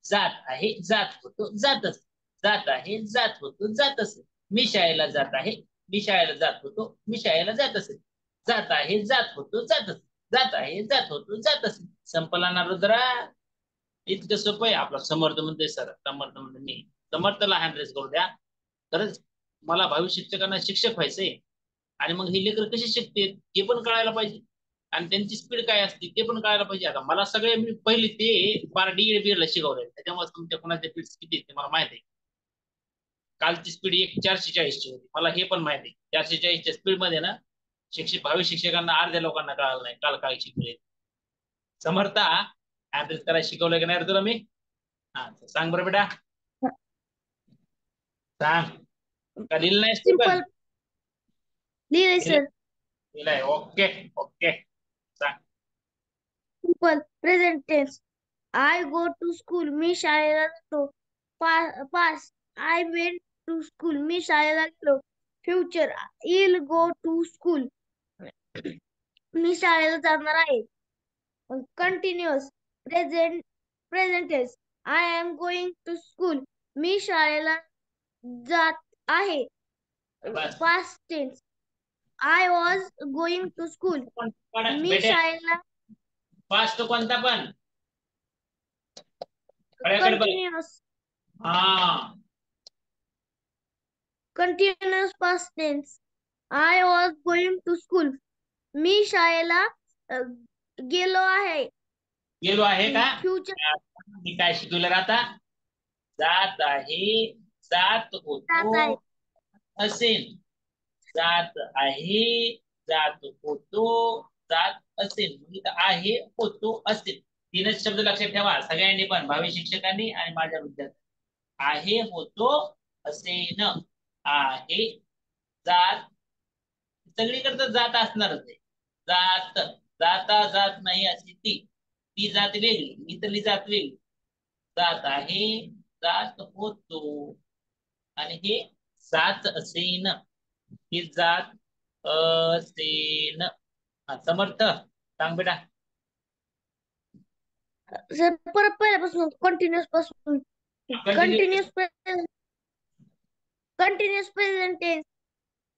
S1: जात आहे जात होतो जात असेल. जात आहे जात होतो जात असेल. मी शाळेला जात आहे. मी शाळेला जात होतो. मी शाळेला जात असेल. जात आहे जात होतो जात असेल. जात आहे जात होतो जात असेल. संपला ना रुद्रा. इतकं सोपं आहे. आपला समर्थ म्हणतोय सर समर्थ म्हणतो मी समर्थला हँड रेस करू द्या. खरंच मला भावी शिक्षकांना शिक्षक व्हायचंय. आणि मग हे लेकर कसे शिकते हे पण कळायला पाहिजे. आणि त्यांची स्पीड काय असते ते पण कळायला पाहिजे. आता मला सगळे मी पहिले ते बारा डी ला शिकवलंय. त्याच्यामुळे तुमच्या कोणाच्या स्पीड किती ते मला माहित आहे. कालची स्पीड 440 ची होती. मला हे पण माहिती आहे 440च्या स्पीड मध्ये ना शिक्षक भावी शिक्षकांना अर्ध्या लोकांना कळालं नाही. काल काय शिकले समर्था ऍड्रेस करायला शिकवलंय का नाही रे तुला मी. हा सांग बरं बेटा सांग. का लिहिलं नाहीस तू पण.
S3: लिहिलंय सर.
S1: लिहिलंय ओके ओके सांग.
S3: Simple present tense. I go to school. मी शाळेला जातो. Past I went to school. मी शाळेला गेलो. Future I'll go to school. मी शाळेला जाणार आहे. Continuous present tense. I am going to school. मी शाळेला जात आहे.
S1: बस
S3: past tense. I was going to school. मी
S1: बेटे
S3: शाळेला
S1: फास्ट कोणता पण खड्याकडे बघ.
S3: कंटिन्युअस
S1: हा
S3: continuous past tense. I was going to school. मी शाळेला गेलो आहे.
S1: गेलो आहे का.
S3: फ्युचर
S1: मी काय शिकवलं आता. जात आहे जात
S3: जात आहे.
S1: होतो असेल. जात आहे जात होतो जात असेल. म्हणजे आहे होतो असेल. तीनच शब्द लक्षात ठेवा सगळ्यांनी पण भावी शिक्षकांनी आणि माझ्या विद्यार्थ्यांनी. आहे होतो असेन. आहे जात सगळीकडे जात असणारच आहे. जात जाता जात नाही अशी ती जात वेगळी इथली जात वेगळी. जात आहे जात होतो आणि हे जात असेन. ही जात असेन. समर्थ सांग बेटा.
S3: सर परत पहिल्यापासून कंटिन्युअस पासून continuous present tense.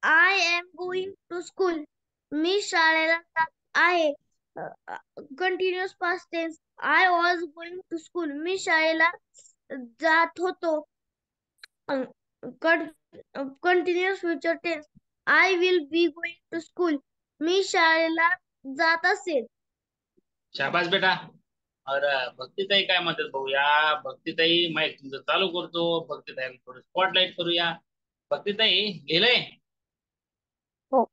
S3: I am going to school. मी शाळेला जात आहे. Continuous past tense. I was going to school. मी शाळेला जात होतो. Continuous future tense. I will be going to school. मी शाळेला जात असेल.
S1: शाबास बेटा. अरे भक्तीताई काय म्हणतात बघूया. भक्तीताई माईक तुमचं चालू करतो. भक्तीताई थोडं स्पॉटलाइट करूया. भक्तीताई लिहिलंय.
S3: हो.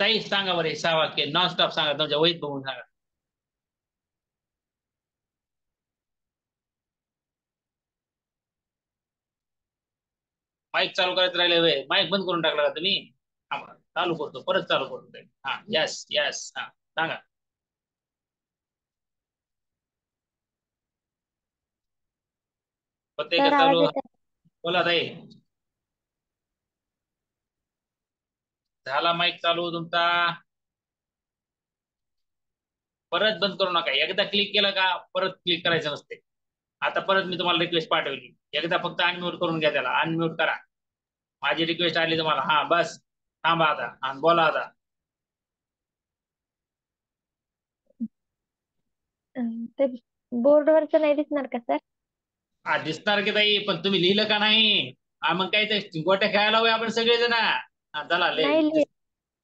S1: ताई सांगा बरं 6 वाक्य नॉन स्टॉप सांगा. तुमच्या वहीत बघून सांगा. माईक चालू करायचं राहिले वे माईक बंद करून टाकला का तुम्ही चालू करतो परत चालू करतो हा यस यस हा सांगा होते का
S5: सर आवाज
S1: चालू
S5: येत
S1: बोला ताई झाला माईक चालू तुमचा परत बंद करू नका एकदा क्लिक केलं का परत क्लिक करायचं नसते आता परत मी तुम्हाला रिक्वेस्ट पाठवली एकदा फक्त अनम्यूट करून घ्या त्याला अनम्यूट करा माझी रिक्वेस्ट आली तुम्हाला हा बस थांबा आता आणि बोला आता
S5: ते बोर्डवरच नाही दिसणार का सर?
S1: हा दिसणार की ताई पण तुम्ही लिहिलं का नाही मग काय ते गोट्या खेळायला हवे आपण सगळेजण हा चला
S5: नाही लिहित.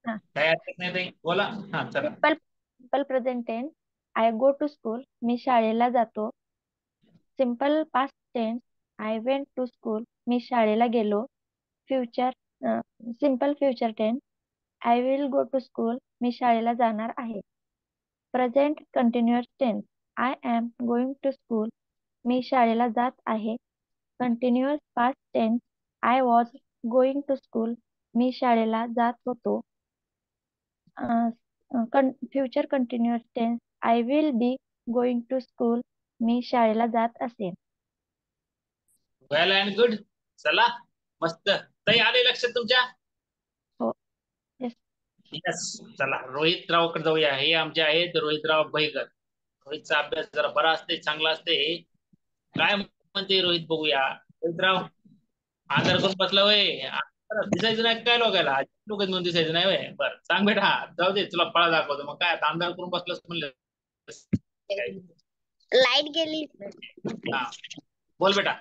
S5: हा.
S1: काय हरकत नाही ताई बोला हा चला
S5: simple simple present tense. I go to school. मी शाळेला जातो. Simple past tense. I went to school. मी शाळेला गेलो. Future simple future tense. I will go to school. मी शाळेला जाणार आहे. Present continuous tense. I am going to school. मी शाळेला जात आहे. Continuous past tense. I was going to school. मी शाळेला जात होतो. Future continuous tense. I will be going to school. मी शाळेला जात असेन.
S1: वेल अँड गुड चला मस्त ताई आले लक्षात तुमच्या
S5: हो येस.
S1: यस चला रोहित रावकडे जाऊया हे आमचे आहेत रोहितराव भैकर रोहितचा अभ्यास जरा बरा असते चांगला असते काय म्हणते रोहित बघूया रोहितराव आधार करून बसला वय दिसायचं नाही काय लोकायला लोक म्हणून दिसायचं नाही वय बरं सांग बेटा जाऊ दे तुला फळा दाखवतो मग काय आता आधार करून बसलंस म्हणलं
S3: लाईट गेली.
S1: हा बोल बेटा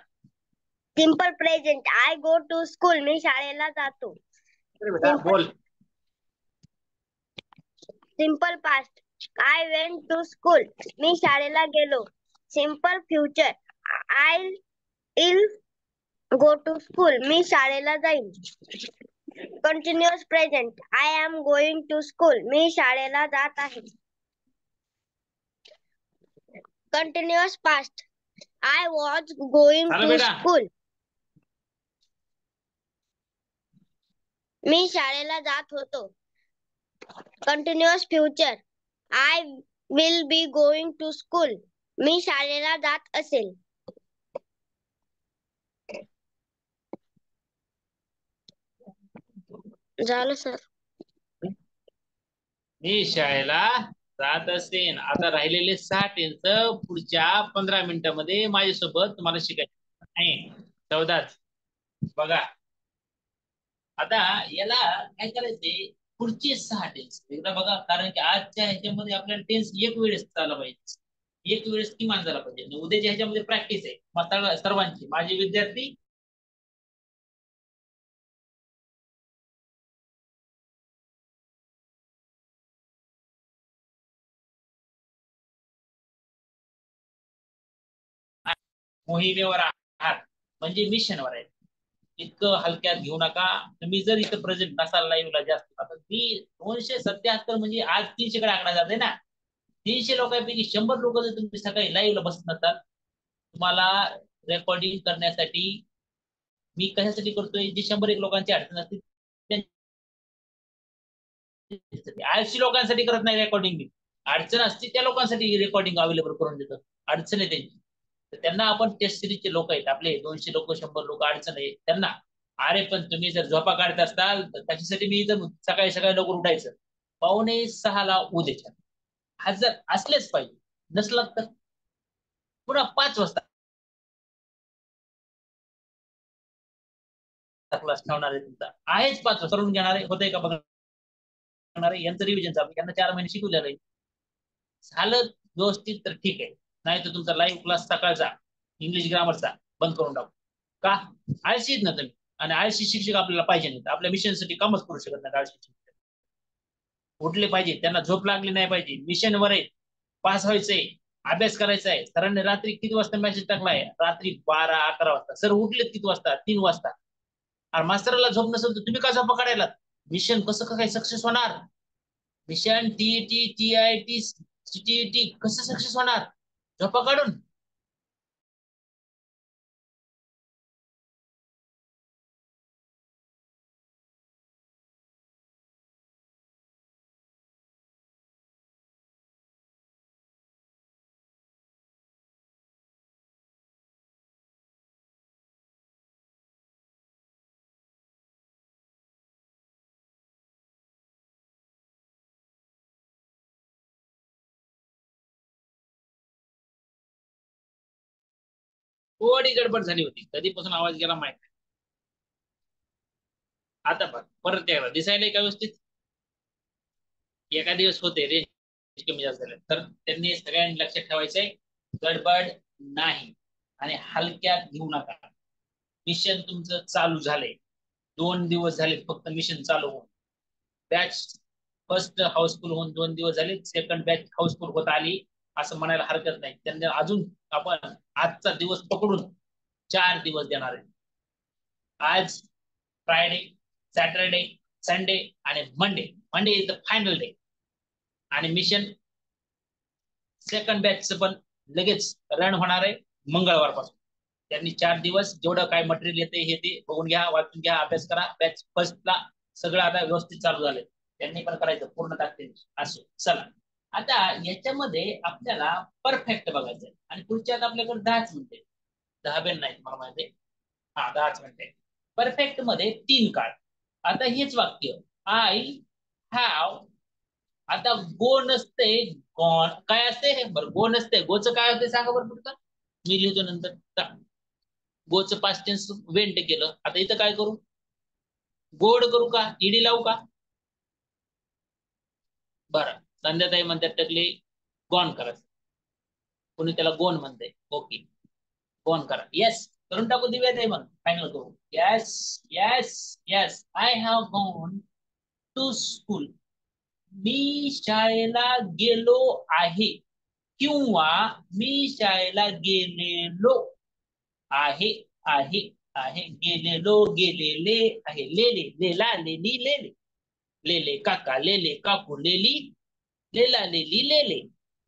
S3: simple present. I go to school. मी शाळेला जातो.
S1: अरे बेटा बोल
S3: simple past. I went to school. मी शाळेला गेलो. Simple future. I will go to school. मी शाळेला जाईन. Continuous present. I am going to school. मी शाळेला जात आहे. Continuous past. I was going
S1: झालं
S3: टू
S1: बेटा
S3: स्कूल. मी शाळेला जात होतो. Continuous future. I will be going to school. मी शाळेला जात असेल. झालं सर.
S1: मी शाळेला जात असेन आता राहिलेले 6 टेन्स पुढच्या 15 मिनिटांमध्ये माझ्यासोबत तुम्हाला शिकायचं आहे 14 बघा आता याला काय करायचंय पुढचे 6 टेन्स एकदा बघा कारण की आजच्या ह्याच्यामध्ये आपल्याला टेन्स एक वेळेस झाला पाहिजे एक वेळेस किमान झाला पाहिजे आणि उद्याच्या ह्याच्यामध्ये प्रॅक्टिस आहे सर्वांची माझे विद्यार्थी मोहिमेवर आहात म्हणजे मिशनवर आहे इतकं हलक्यात घेऊ नका तुम्ही जर इथं प्रेझेंट नसाल लाईव्हला जास्त आता मी 277 म्हणजे आज 300 कडे आकडा जाते ना 300 लोकांपैकी 100 लोक जर तुम्ही सकाळी लाईव्हला बसत नसाल तुम्हाला रेकॉर्डिंग करण्यासाठी मी कशासाठी करतोय जे 101 लोकांची अडचण असते 80 लोकांसाठी करत नाही रेकॉर्डिंग मी अडचण असते त्या लोकांसाठी रेकॉर्डिंग अवेलेबल करून देतो अडचण आहे त्यांची तर त्यांना आपण टेस्ट सिरीजचे लोक आहेत आपले 200 लोक 100 लोक अडचण आहे त्यांना अरे पण तुम्ही जर झोपा काढत असताल तर त्याच्यासाठी मी इथं सकाळी सकाळी लवकर उठायचं 5:45 उद्याच्या हजर असलेच पाहिजे नसलं तर पुन्हा 5 वाजता क्लास ठेवणार आहे तुमचा आहेच 5 वाजता करून घेणार आहे होतंय का बघणार आहे यांचं रिव्हिजन चालू यांना 4 महिने शिकवलेलं आहे झालं व्यवस्थित तर ठीक आहे नाही तर तुमचा लाईव्ह क्लास सकाळचा इंग्लिश ग्रामरचा बंद करून टाकू का आळशी ना तुम्ही आणि आळशी शिक्षक आपल्याला पाहिजे नाही आपल्या मिशनसाठी कामच करू शकत नाही आळशी शिक्षक उठले पाहिजे त्यांना झोप लागली नाही पाहिजे मिशनवर आहे पास व्हायचंय अभ्यास करायचा आहे सरांनी रात्री किती वाजता मेसेज टाकलाय रात्री 12-11 वाजता सर उठले किती वाजता 3 वाजता आणि मास्तरला झोप नसेल तर तुम्ही का झोपा काढायला मिशन कसं काय सक्सेस होणार मिशन टीईटी टीआयटी सीटीईटी कसं सक्सेस होणार झोपा काढून थोडी गडबड झाली होती, कधीपासून आवाज गेला माहित नाही. आता बघ परत एकदा दिसायला का व्यवस्थित? एका दिवस होते रेंज कमी जास्त झाले, तर त्यांनी सगळ्यांनी लक्षात ठेवायचंय, गडबड नाही आणि हलक्यात घेऊ नका. मिशन तुमचं चालू झालंय, 2 दिवस झाले फक्त मिशन चालू होऊन. बॅच फर्स्ट हाऊसफुल होऊन 2 दिवस झाले, सेकंड बॅच हाऊसफुल होत आली असं म्हणायला हरकत नाही. त्यांनी अजून आपण आजचा दिवस पकडून 4 दिवस देणार आहे. आज फ्रायडे, सॅटरडे, संडे आणि Monday. Monday is the final day. आणि मिशन सेकंड बॅचचं पण लगेच रन होणार आहे मंगळवारपासून. त्यांनी 4 दिवस जेवढं काय मटेरियल येते हे ते बघून घ्या, वाचून घ्या, अभ्यास करा. बॅच फर्स्टला सगळं आता व्यवस्थित चालू झालंय, त्यांनी पण करायचं पूर्ण टाकते असो. चला आता याच्यामध्ये आपल्याला परफेक्ट बघायचंय आणि पुढच्यात आपल्याकडे 10च मिनिटे, 10 बेन नाही मला माहिती आहे, हा 10च मिनिटे. परफेक्ट मध्ये 3 काळ. आता हेच वाक्य आय हॅव, आता गो नसते गॉन, काय असते बरं? गो नसते, गोचं काय होते सांगा बरं पुढचं, मी लिहितो नंतर. गोचं पास्ट टेन्स वेंट केलं, आता इथं काय करू? गोड करू का, ईडी लावू का? बरं, संध्याताई म्हणतात टकले गॉन करा, कोणी त्याला गोन म्हणते. ओके, गोन करा. येस करून टाकू दिव्याताई, मग फायनल करू. Yes yes yes, I have gone to school, मी शाळेला गेलो आहे, किंवा मी शाळेला गेलेलो आहे. आहे आहे, गेलेलो गेलेले आहे, लेले लेला लेली लेले, लेले काका लेले काकू लेली, लेला लेली लेले,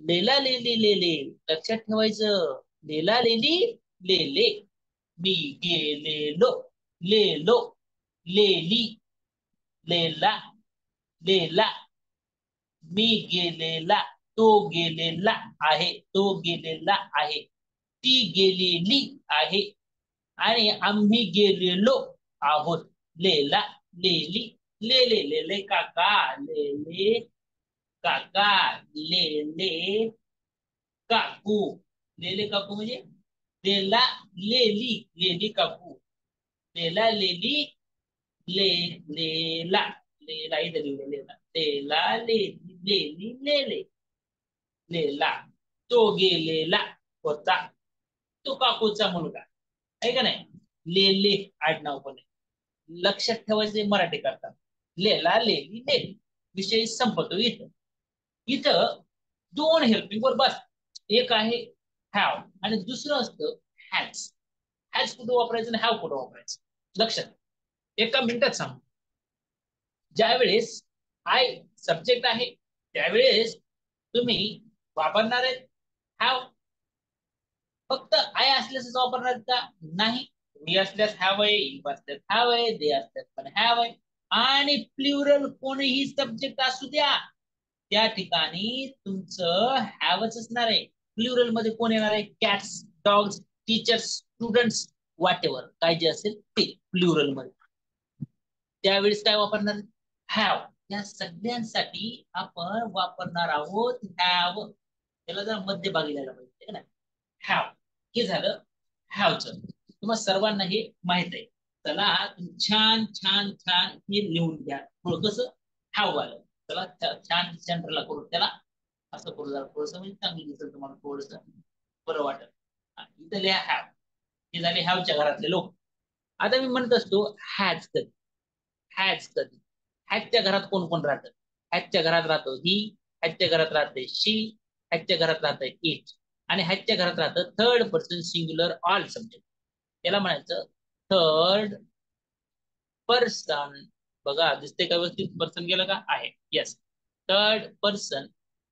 S1: लेला लेली लेले. लक्षात ठेवायचं, लेला लेली लेले. मी गेलेलो, लेलो, लेली, लेला, लेला. मी गेलेला, तो गेलेला आहे, तो गेलेला आहे, ती गेलेली आहे आणि आम्ही गेलेलो आहोत. लेला लेली लेले, लेले काका लेले काका, लेले काकू, लेले काकू म्हणजे लेला लेली लेली काकू, लेला लेली ले लेला, लेला इथं लिहिलं लेला, लेला लेली लेली लेले, लेला. तो गेलेला होता, तो काकूचा मुलगा आहे का नाही, लेले आडनाव पण आहे. लक्षात ठेवायचे मराठी करतात, लेला लेली लेली. विषय संपतो इथं. इथं 2 हेल्पिंग वर बस, एक आहे हॅव आणि दुसरं असतं हॅज. हॅज कुठं वापरायचं आणि हॅव कुठं वापरायचं, लक्षात एका मिनिटात सांग. ज्यावेळेस आय सब्जेक्ट आहे त्यावेळेस तुम्ही वापरणार आहे हॅव. फक्त आय असल्यास वापरणार का? नाही. मी असल्यास हॅव आहे, इफ असल्यास हॅव आहे, दे असल्यास पण हॅव आहे. आणि प्लुरल कोणीही सब्जेक्ट असू द्या, त्या ठिकाणी तुमचं हॅवच असणार आहे. प्लुरल मध्ये कोण येणार आहे? Cats, dogs, teachers, students, what ever काय जे असेल ते प्लुरल मध्ये. त्यावेळेस काय वापरणार? हॅव. या सगळ्यांसाठी आपण वापरणार आहोत हॅव. त्याला जरा मध्यभागी लिहायला पाहिजे ना, हॅव. हे झालं हॅवचं. तुम्हाला सर्वांना हे माहित आहे. चला छान छान छान हे लिहून घ्या. कसं हॅव आलं, चला छान सेंटरला करू, त्याला असं करू जरा थोडंसं, म्हणजे चांगलं दिसेल तुम्हाला, थोडस बरं वाटत. इथं लिहा हॅव. हे झाले हॅवच्या घरातले लोक. आता मी म्हणत असतो हॅज कधी, हॅज कधी. हॅजच्या घरात कोण कोण राहतं? हॅजच्या घरात राहतो ही, हॅजच्या घरात राहते शी, हॅजच्या घरात राहते इट, आणि हॅजच्या घरात राहतं third person singular all subject. त्याला म्हणायचं थर्ड पर्सन. बघा दिसते का व्यवस्थित? पर्सन गेलं का? आहे. Yes, third person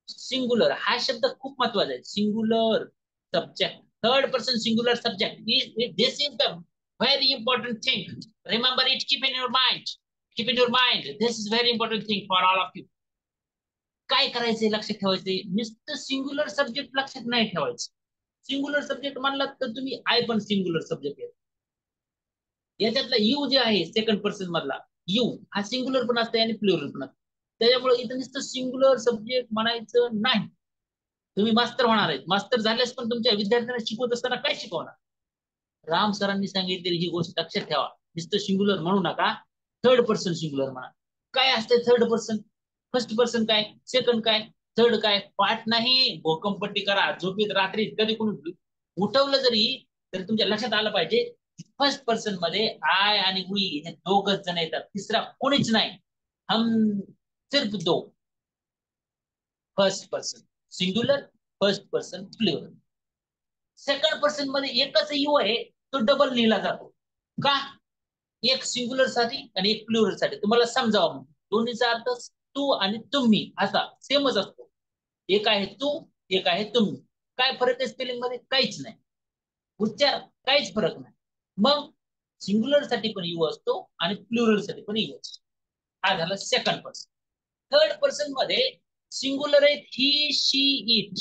S1: singular. हा शब्द खूप महत्वाचा आहे. Singular subject, third person singular subject. This is the very important thing. Remember it, keep in your mind. Keep in your mind. This is very important thing for all of you. काय करायचंय लक्षात ठेवायचंय, नुसतं singular subject लक्षात नाही ठेवायचं. Singular subject म्हणला तर तुम्ही आय पण सिंग्युलर सब्जेक्ट आहे. याच्यातला यू जे आहे सेकंड पर्सन मधला यू, हा सिंग्युलर पण असते आणि प्लुरल पण असते. त्याच्यामुळे इथं नुसतं सिंग्युलर सब्जेक्ट म्हणायचं नाही. तुम्ही मास्तर होणार आहेत, मास्तर झाल्यास पण तुमच्या विद्यार्थ्यांना शिकवत असताना काय शिकवणार? राम सरांनी सांगितलेली ही गोष्ट लक्षात ठेवा. नुसतं सिंग्युलर म्हणू नका, थर्ड पर्सन सिंग्युलर म्हणा. काय असते थर्ड पर्सन? फर्स्ट पर्सन काय, सेकंड काय, थर्ड काय? पाठ नाही, भोकंपट्टी करा. झोपेत रात्री कधी कोणी उठवलं जरी तरी तुमच्या लक्षात आलं पाहिजे फर्स्ट पर्सन मध्ये आय आणि वी हे दोघच जण येतात, तिसरा कोणीच नाही. हम सिर्फ दो. First person singular, first person plural. Second person मध्ये एकच यू आहे, तो डबल लिहिला जातो. का? एक सिंग्युलर साठी आणि एक प्लुरल साठी. तुम्हाला समजावं म्हणून. दोन्हीचा अर्थ तू आणि तुम्ही असा सेमच असतो. एक आहे तू, एक आहे तुम्ही. काय फरक आहे स्पेलिंग मध्ये? काहीच नाही. उच्चार काहीच फरक नाही. मग सिंग्युलर साठी पण यू असतो आणि प्लुरल साठी पण यू असतो. हा झाला सेकंड पर्सन. थर्ड पर्सन मध्ये सिंग्युलर आहेत ही, शी, इट.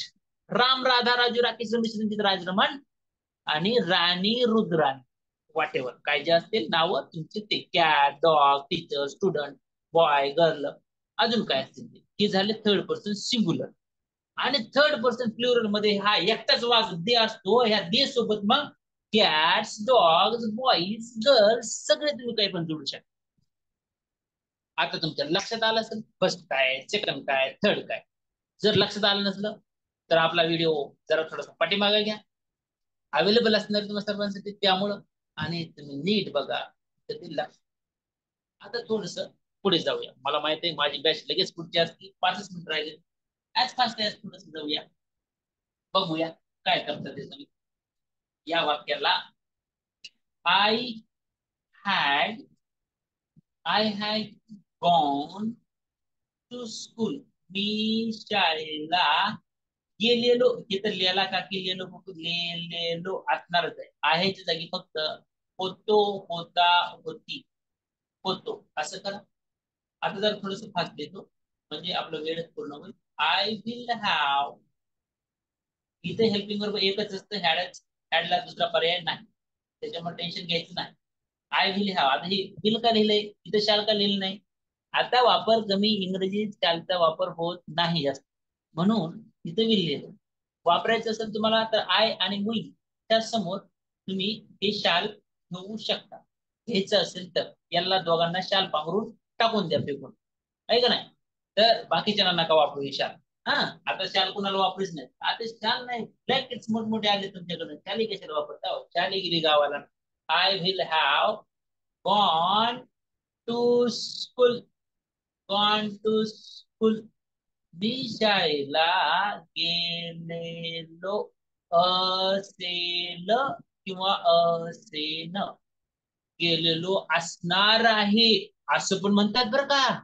S1: राम, राधा, राजू, राकेश, रमेश, रंजित, राजरमण आणि राणी, रुद्राणी. वाटेवर काय जे असतील नाव तुमचे ते, cat, dog, teacher, student, boy, girl, अजून काय असतील ते. हे झाले थर्ड पर्सन सिंग्युलर. आणि थर्ड पर्सन प्लुरल मध्ये हा एकटाच वाघ दे असतो. ह्या दे सोबत मग कॅट्स, डॉग्स, बॉईज, गर्ल्स सगळे तुम्ही काही पण जोडू शकता. आता तुमच्या लक्षात आलं असेल फर्स्ट काय, सेकंड काय, थर्ड काय. जर लक्षात आलं नसलं तर आपला व्हिडिओ जरा थोडासा पाठीमागे घ्या, अवेलेबल असणार तुम्हाला सर्वांसाठी त्यामुळं, आणि तुम्ही नीट बघा तर ते लक्ष. आता थोडस पुढे जाऊया. मला माहिती आहे माझी बॅच लगेच पुढची असते, 5 मिनिट राहिले. ऍज फास्ट ऍज थोडस जाऊया, बघूया काय करतात ते तुम्ही. या वाक्याला I had gone to school. मी शाळेला गेलेलो. हे तर लिहायला का गेलेलो, लिहिलेलो असणारच आहे. आहेच्या जागी फक्त होतो, होता, होती, होतो असं करा. आता जर थोडस फास्ट देतो म्हणजे आपलं वेळ पूर्ण होईल. आय विल हॅव, इथे हेल्पिंग वर्ब एकच असतं, हॅडला दुसरा पर्याय नाही, त्याच्यामुळे टेन्शन घ्यायचं नाही. I will have. आता हे विल का लिहिलंय, इथे शाल का लिहिलं नाही? आता वापर कमी, इंग्रजीत शालचा वापर होत नाही जास्त, म्हणून इथे विल लिहिलं. वापरायचं असेल तुम्हाला तर आय आणि विल त्या समोर तुम्ही हे शाल घेऊ शकता. घ्यायचं असेल तर यांना दोघांना शाल पांघरून टाकून द्या फेकून, आहे का नाही? तर बाकीच्या नका वापरू ही शाल. हा, आता शाल कुणाला वापरूच नाही. आता शाल नाही, ब्लँकेट्स मोठमोठे आले तुमच्याकडे, शाली कशाला वापरता? शाली गेली गावाला. I will have gone to school. Gone to school. मी शाळेला गेलेलो असेल किंवा असेन. गेलेलो असणार आहे असं पण म्हणतात बरं का.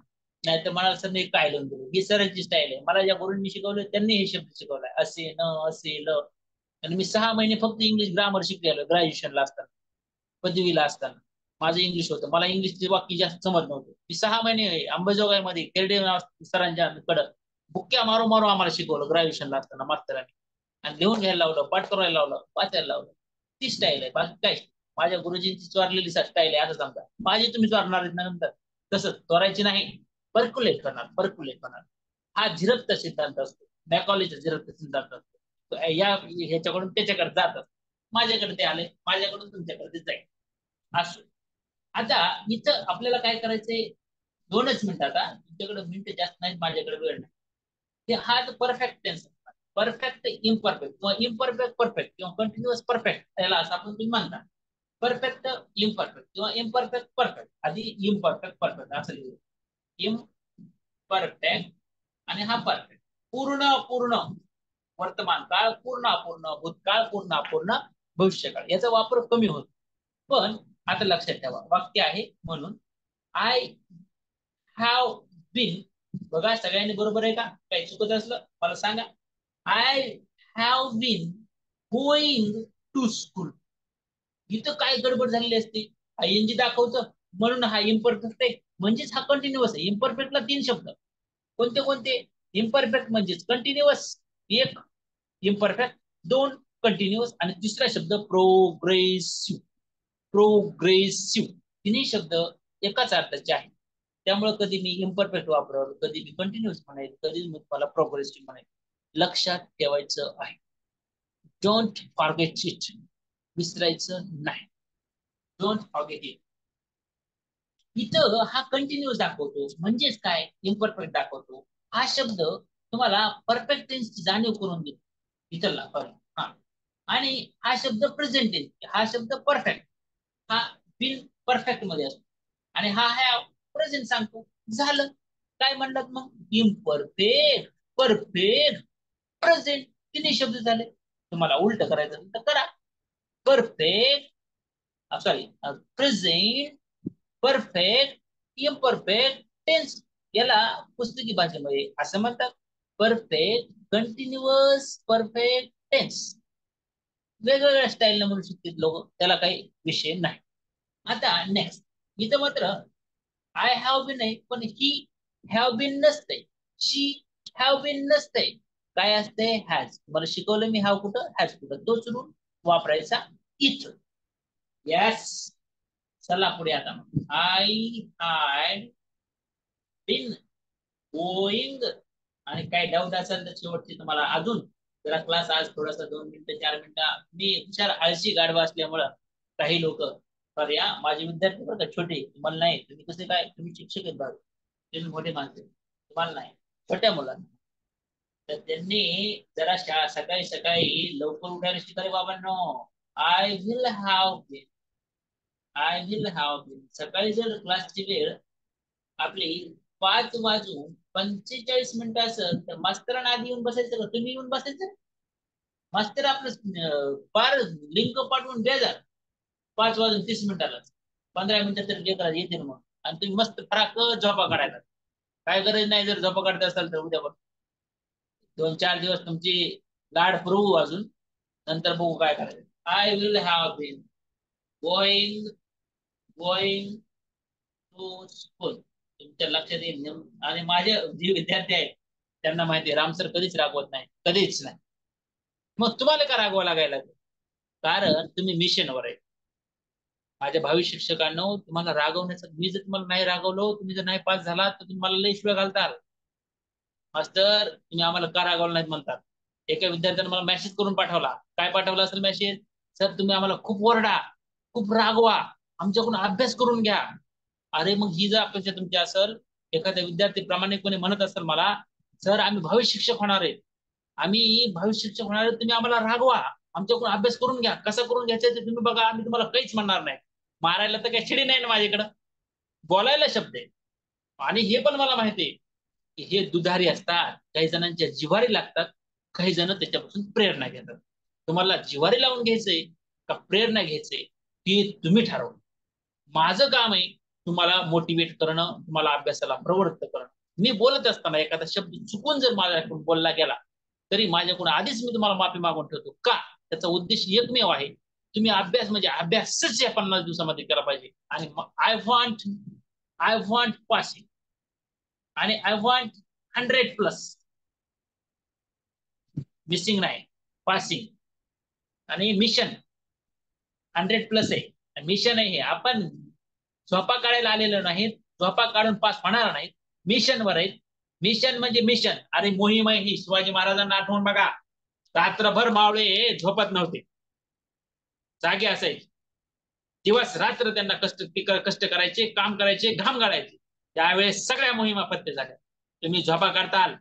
S1: नाही तर मला असं नाही काय लिहून दिलं. ही सरांची स्टाईल आहे. मला ज्या गुरूंनी शिकवलं त्यांनी हे शब्द शिकवलाय, असेन, असेल. आणि मी 6 महिने फक्त इंग्लिश ग्रामर शिकलेलो ग्रॅज्युएशनला असताना, पदवीला असताना. माझं इंग्लिश होतं, मला इंग्लिशचे वाक्य जास्त समज नव्हते. मी 6 महिने अंबाजोगाईमध्ये खेरडे सरांच्या कडं बुक्क्या मारू मारू आम्हाला शिकवलं ग्रॅज्युएशनला असताना मास्तरांनी. आणि लिहून घ्यायला लावलं, पाठ करायला लावलं, वाचायला लावलं. ती स्टाईल आहे, बाकी काय. माझ्या गुरुजींची चोरलेली स्टाईल आहे. आता समजा माझी तुम्ही चोरणार आहेत ना नंतर, तसं चोरायची नाही, पर्क्युलेट करणार, पर्क्युलेट करणार. हा झिरपचा सिद्धांत असतो, मॅकॉलेचा झिरपचा सिद्धांत असतो. या ह्याच्याकडून त्याच्याकडे जातात, माझ्याकडे ते आले, माझ्याकडून तुमच्याकडे ते जाईल असो. आता इथं आपल्याला काय करायचंय, 2च मिनिट. आता तुमच्याकडे मिनिट जास्त नाहीत, माझ्याकडे वेळ नाही. हा परफेक्ट टेन्स, परफेक्ट इम्परफेक्ट किंवा इम्परफेक्ट परफेक्ट किंवा कंटिन्युअस परफेक्ट, त्याला असं आपण तुम्ही म्हणता. परफेक्ट इम्परफेक्ट किंवा इम्परफेक्ट परफेक्ट. आधी इम्परफेक्ट परफेक्ट असं लिहू. इम्परफेक्ट आणि हा परफेक्ट. पूर्ण पूर्ण, वर्तमान काळ पूर्ण अपूर्ण, भूतकाळ पूर्ण अपूर्ण, भविष्यकाळ याचा वापर कमी होतो. पण आता लक्षात ठेवा, वाक्य आहे म्हणून आय हॅव बीन. बघा सगळ्यांनी बरोबर आहे का? काही चुकत असलं मला सांगा. I have been going to school. इथं काय गडबड झालेली असते, आयएनजी दाखवतं म्हणून हा इम्परफेक्ट आहे, म्हणजेच हा कंटिन्युअस आहे. इम्परफेक्टला 3 शब्द, कोणते कोणते? इम्परफेक्ट म्हणजेच कंटिन्युअस 1, इम्परफेक्ट 2, कंटिन्युअस आणि तिसरा शब्द प्रोग्रेसिव्ह. प्रोग्रेसिव्ह, तिन्ही शब्द एकाच अर्थाचे आहेत. त्यामुळे कधी मी इम्परफेक्ट वापरल, कधी मी कंटिन्युअस म्हणेल, कधी मी मला प्रोग्रेसिव्ह म्हणेल. लक्षात ठेवायचं आहे. Don't forget it. विसरायचं नाही. Don't forget it. इथं हा कंटिन्यूअस दाखवतो, म्हणजेच काय, इम्परफेक्ट दाखवतो. हा शब्द तुम्हाला परफेक्ट टेन्सची जाणीव करून देतो इथला फरक. हा, आणि हा शब्द प्रेझेंट टेन्स, हा शब्द परफेक्ट, हा बिन परफेक्ट मध्ये असतो, आणि हा है प्रेझेंट सांगतो. झालं. काय म्हणलात मग, इम्परफेक्ट, परफेक्ट, प्रेझेंट, तिन्ही शब्द झाले. तुम्हाला उलट करायचं असेल तर करा. Perfect, sorry, present, perfect, imperfect tense. याला पुस्तकी भाषेमध्ये असं म्हणतात, परफेक्ट कंटिन्युअस परफेक्ट टेन्स. वेगवेगळ्या स्टाईलने म्हणू शकतात लोक, त्याला काही विषय नाही. आता नेक्स्ट, इथं मात्र आय हॅव बीन आहे, पण ही हॅव बीन नसते, शी हॅव बीन नसते. काय असते, हॅज. तुम्हाला शिकवलं मी हॅव कुठं, हॅज कुठं, तो चुरून वापरायचा इथं. येस. चला पुढे आता. I had been going. आणि काय डाऊट असेल तर शेवटची तुम्हाला अजून जरा क्लास आज थोडासा 2 मिनिटं 4 मिनिटं, मी हुशार आळशी गाढवा असल्यामुळं काही लोक, तर या माझे विद्यार्थी बघा छोटे, तुम्हाला नाही, तुम्ही कसे काय, तुम्ही शिक्षक आहेत बाबा, तुम्ही मोठे माणसे, तुम्हाला नाही, छोट्या मुलांना. तर त्यांनी जरा सकाळी सकाळी लवकर उठायला शिकायला बाबांनो. I will have been, I will have been. सकाळी जर क्लासची वेळ आपली 5:45 असेल तर मास्तरांना आधी येऊन बसायचं का, तुम्ही येऊन बसायचं? मास्तर आपलं फार लिंक पाठवून द्या जा 5:30 15 मिनिटं तर लेकरात येतील मग, आणि तुम्ही मस्त फराक झोपा काढायला. काय गरज नाही, जर झोपा काढता असाल तर उद्या 2-4 दिवस तुमची लाड पुरवू अजून, नंतर बघू काय करायचं. I will have been going, going to school. तुमच्या लक्षात येईल. आणि माझे जे विद्यार्थी आहेत त्यांना माहिती आहे, राम सर कधीच रागवत नाही, कधीच नाही. मग तुम्हाला का रागवा लागायला, कारण तुम्ही मिशनवर आहे. माझ्या भावी शिक्षकांनो, तुम्हाला रागवण्याचं, मी जर तुम्हाला नाही रागवलो, तुम्ही जर नाही पास झाला तर तुम्हाला लई शिव्या घालताल. मास्तर तुम्ही आम्हाला का रागवलं नाहीत म्हणतात. एका विद्यार्थ्याने मला मेसेज करून पाठवला. काय पाठवला असेल मेसेज, सर तुम्ही आम्हाला खूप ओरडा, खूप रागवा, आमच्याकडून अभ्यास करून घ्या. अरे मग ही जर अपेक्षा तुमची असेल, एखाद्या विद्यार्थी प्रामाणिकपणे म्हणत असेल मला, सर आम्ही भावी शिक्षक होणार आहे, आम्ही भावी शिक्षक होणार आहे, तुम्ही आम्हाला रागवा, आमच्याकडून अभ्यास करून घ्या. कसा करून घ्यायचा ते तुम्ही बघा, आम्ही तुम्हाला काहीच म्हणणार नाही. मारायला तर काही छिडी नाही ना माझ्याकडं, बोलायला शब्द आहे. आणि हे पण मला माहिती आहे की हे दुधारी असतात, काही जणांच्या जिव्हारी लागतात, काही जण त्याच्यापासून प्रेरणा घेतात. तुम्हाला जिव्हारी लावून घ्यायचंय का प्रेरणा घ्यायचंय ती तुम्ही ठरवा. माझं काम आहे तुम्हाला मोटिवेट करणं, तुम्हाला अभ्यासाला प्रवृत्त करणं. मी बोलत असताना एखादा शब्द चुकून जर माझ्याकडून बोलला गेला तरी माझ्याकडून आधीच मी तुम्हाला माफी मागून ठेवतो. का? त्याचा उद्देश एकमेव आहे, तुम्ही अभ्यास म्हणजे अभ्यासच या 50 दिवसामध्ये केला पाहिजे. आणि आय वॉन्ट पासिंग, आणि आय वॉन्ट 100+, मिसिंग नाही, पासिंग. आणि मिशन 100+ आहे, मिशन आहे हे. आपण झोपा काढायला आलेलो नाहीत, झोपा काढून पास होणार नाहीत, मिशनवर आहेत. मिशन म्हणजे मिशन. अरे मोहीम आहे ही. शिवाजी महाराजांना आठवून बघा, रात्रभर मावळे झोपत नव्हते, जागे असायचे, दिवस रात्र त्यांना कष्ट करायचे, काम करायचे, घाम गाळायचे. त्यावेळेस सगळ्या मोहिमा पत्ते झाल्या. तुम्ही झोपा काढताल,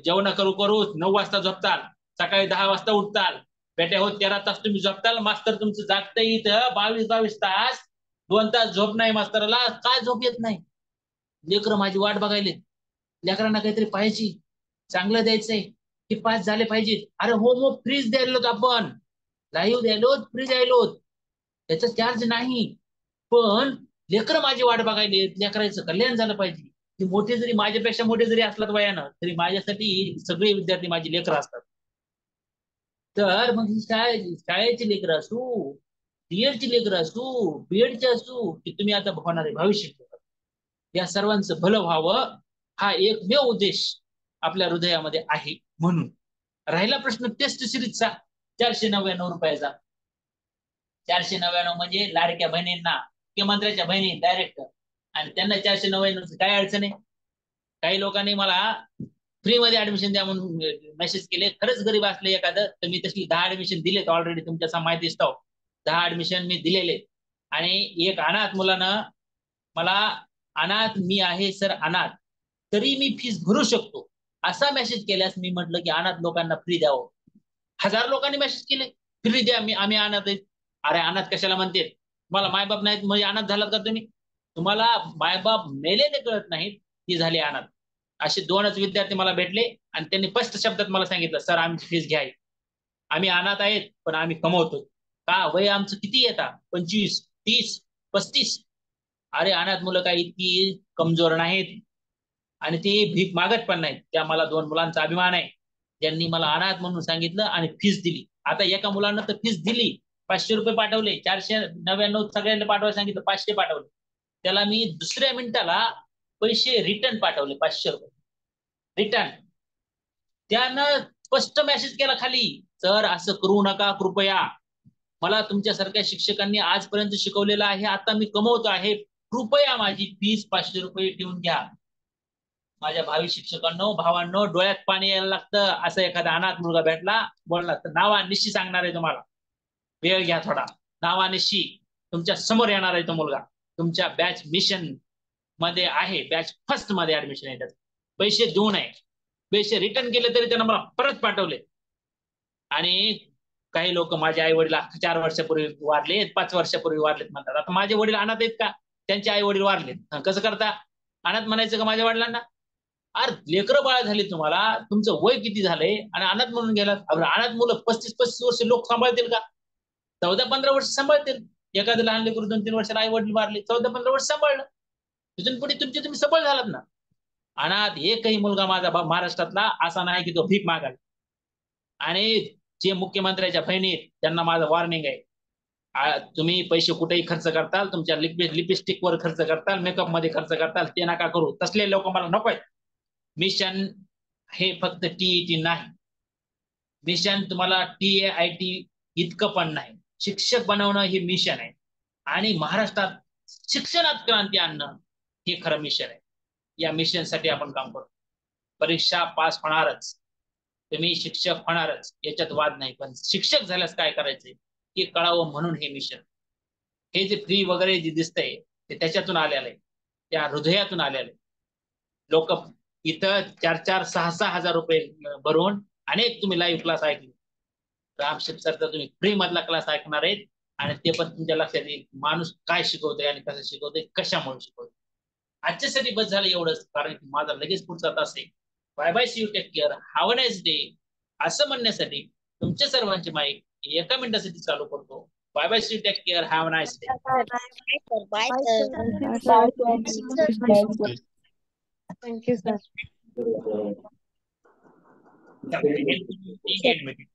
S1: जेवण करू करू 9 वाजता झोपताल, सकाळी 10 वाजता उठताल, बेटे हो 13 तास तुम्ही झोपताल. मास्तर तुमचं जागतं इथं 22 तास, 2 तास झोप नाही मास्तराला. काय झोप येत नाही? लेकरं माझी वाट बघायले, लेकरांना काहीतरी पाहिजे, चांगलं द्यायचंय, की पास झाले पाहिजे. अरे हो, फ्रीज द्यायलो आपण, लाईव्ह द्यायलो, फ्रीज द्यायलो, त्याचा चार्ज नाही, पण लेकरं माझी वाट बघायले, लेकरांचं कल्याण झालं पाहिजे. ती मोठे जरी, माझ्यापेक्षा मोठे जरी असलात वयानं, तरी माझ्यासाठी सगळे विद्यार्थी माझी लेकरं असतात. तर मग ही शाळेची लेकरं असू, टीएडची लेकरं असू, बीएडची असू, की तुम्ही आता होणारे भविष्य, या सर्वांचं भलं व्हावं, हा एकमेव उद्देश आपल्या हृदयामध्ये आहे. म्हणून राहिला प्रश्न टेस्ट सिरीजचा, 499 रुपयाचा. 499 म्हणजे लाडक्या बहिणींना, मुख्यमंत्र्याच्या बहिणी डायरेक्ट, आणि त्यांना 499 काय अडचण आहे? काही लोकांनी मला फ्री मध्ये ऍडमिशन द्या म्हणून मेसेज केले. खरंच गरीब असले एखादं तर मी तशी 10 ऍडमिशन दिलेत ऑलरेडी, तुमच्या माहिती स्टॉक 10 ऍडमिशन मी दिलेले. आणि एक अनाथ मुलानं मला, अनाथ मी आहे सर अनाथ, तरी मी फीस भरू शकतो असा मेसेज केल्यास मी म्हटलं की अनाथ लोकांना फ्री द्यावं. 1000 लोकांनी मेसेज केले फ्री द्या, आम्ही अनाथ आहेत. अरे अनाथ कशाला म्हणते? तुम्हाला मायबाप नाहीत म्हणजे अनाथ झालात का तुम्ही? तुम्हाला मायबाप मेलेले कळत नाहीत, ती झाली अनाथ. असे 2च विद्यार्थी मला भेटले आणि त्यांनी स्पष्ट शब्दात मला सांगितलं, सर आमची फीस घ्या, आम्ही अनाथ आहेत पण आम्ही कमवतो. का वय आमचं किती येतात? 25, 30, 35. अरे अनाथ मुलं काही इतकी कमजोर नाहीत आणि ती भीक मागत पण नाहीत. त्या मला 2 मुलांचा अभिमान आहे, ज्यांनी मला अनाथ म्हणून सांगितलं आणि फीस दिली. आता एका मुलानं तर फीस दिली, 500 रुपये पाठवले, 499 सगळ्यांना पाठवायला सांगितलं, 500 पाठवले. त्याला मी दुसऱ्या मिनिटाला पैसे रिटर्न पाठवले, 500 रुपये रिटर्न. त्यानं स्पष्ट मेसेज केला खाली, सर असं करू नका कृपया, मला तुमच्यासारख्या शिक्षकांनी आजपर्यंत शिकवलेलं आहे, आता मी कमवतो आहे, कृपया माझी फीस 500 रुपये ठेवून घ्या. माझ्या भावी शिक्षकांनो, भावांनो, डोळ्यात पाणी यायला लागतं. असं एखादा अनाथ मुलगा भेटला, बोलला तर नावानिशी सांगणार आहे तुम्हाला, वेळ घ्या थोडा. नावानिशी तुमच्या समोर येणार आहे तो मुलगा. तुमच्या बॅच मिशन मध्ये आहे, बॅच फर्स्ट मध्ये ऍडमिशन आहे त्याचं. पैसे देऊ नये, पैसे रिटर्न केले तरी त्यांना मला परत पाठवले. आणि काही लोक माझे आई वडील 4 वर्षापूर्वी वारले, 5 वर्षापूर्वी वारलेत म्हणतात. आता माझे वडील अनाथ आहेत का? त्यांचे आई वडील वारलेत, कसं करता? अनाथ म्हणायचं का माझ्या वडिलांना? अरे लेकरं बाळ झाली तुम्हाला, तुमचं वय किती झालंय आणि अनाथ म्हणून गेलात? अनाथ मुलं 35-35 वर्ष लोक सांभाळतील का? 14-15 वर्ष सांभाळतील. एखादं लहान लेकरू 2-3 वर्षाला आई वडील वारले, 14-15 वर्ष सांभाळलं, तिथून पुढे तुम्ही सबळ झालात ना. अनाथ एकही मुलगा माझा महाराष्ट्रातला असा नाही की तो भीक मागाल. आणि जे मुख्यमंत्र्याच्या बहिणी त्यांना माझं वॉर्निंग आहे, तुम्ही पैसे कुठेही खर्च करताल, तुमच्या लिपस्टिक वर खर्च करताल, मेकअप मध्ये खर्च करताल, ते नका करू. तसले लोक मला नकोय. मिशन हे फक्त टीईटी नाही, मिशन तुम्हाला TAIT इतकं पण नाही. शिक्षक बनवणं हे मिशन आहे आणि महाराष्ट्रात शिक्षणात क्रांती आणणं हे खरं मिशन आहे. या मिशन साठी आपण काम करतो. परीक्षा पास होणारच, तुम्ही शिक्षक होणारच, याच्यात वाद नाही. पण शिक्षक झाल्यास काय करायचंय हे कळावं म्हणून हे मिशन. हे जे फ्री वगैरे जे दिसतंय ते त्याच्यातून आलेलं आहे, त्या हृदयातून आलेलं आहे. लोक इथं 4-4, 6-6 हजार रुपये भरून अनेक तुम्ही लाईव्ह क्लास ऐकले. रामशेठ सरचा तुम्ही फ्री मधला क्लास ऐकणार आहेत आणि ते पण तुमच्या लक्षात येईल माणूस काय शिकवतोय आणि कसं शिकवतोय, कशामुळे शिकवतोय. आजच्यासाठी बस झालं एवढंच, कारण की माझा लगेच पुढचा तास आहे. Bye bye, see you, take care, have a nice day असं म्हणण्यासाठी तुमच्या सर्वांची माईक 1 मिनिटासाठी चालू करतो. Bye bye, see you, take care, have a nice day.
S5: Thank you, sir.
S1: Thank you, sir.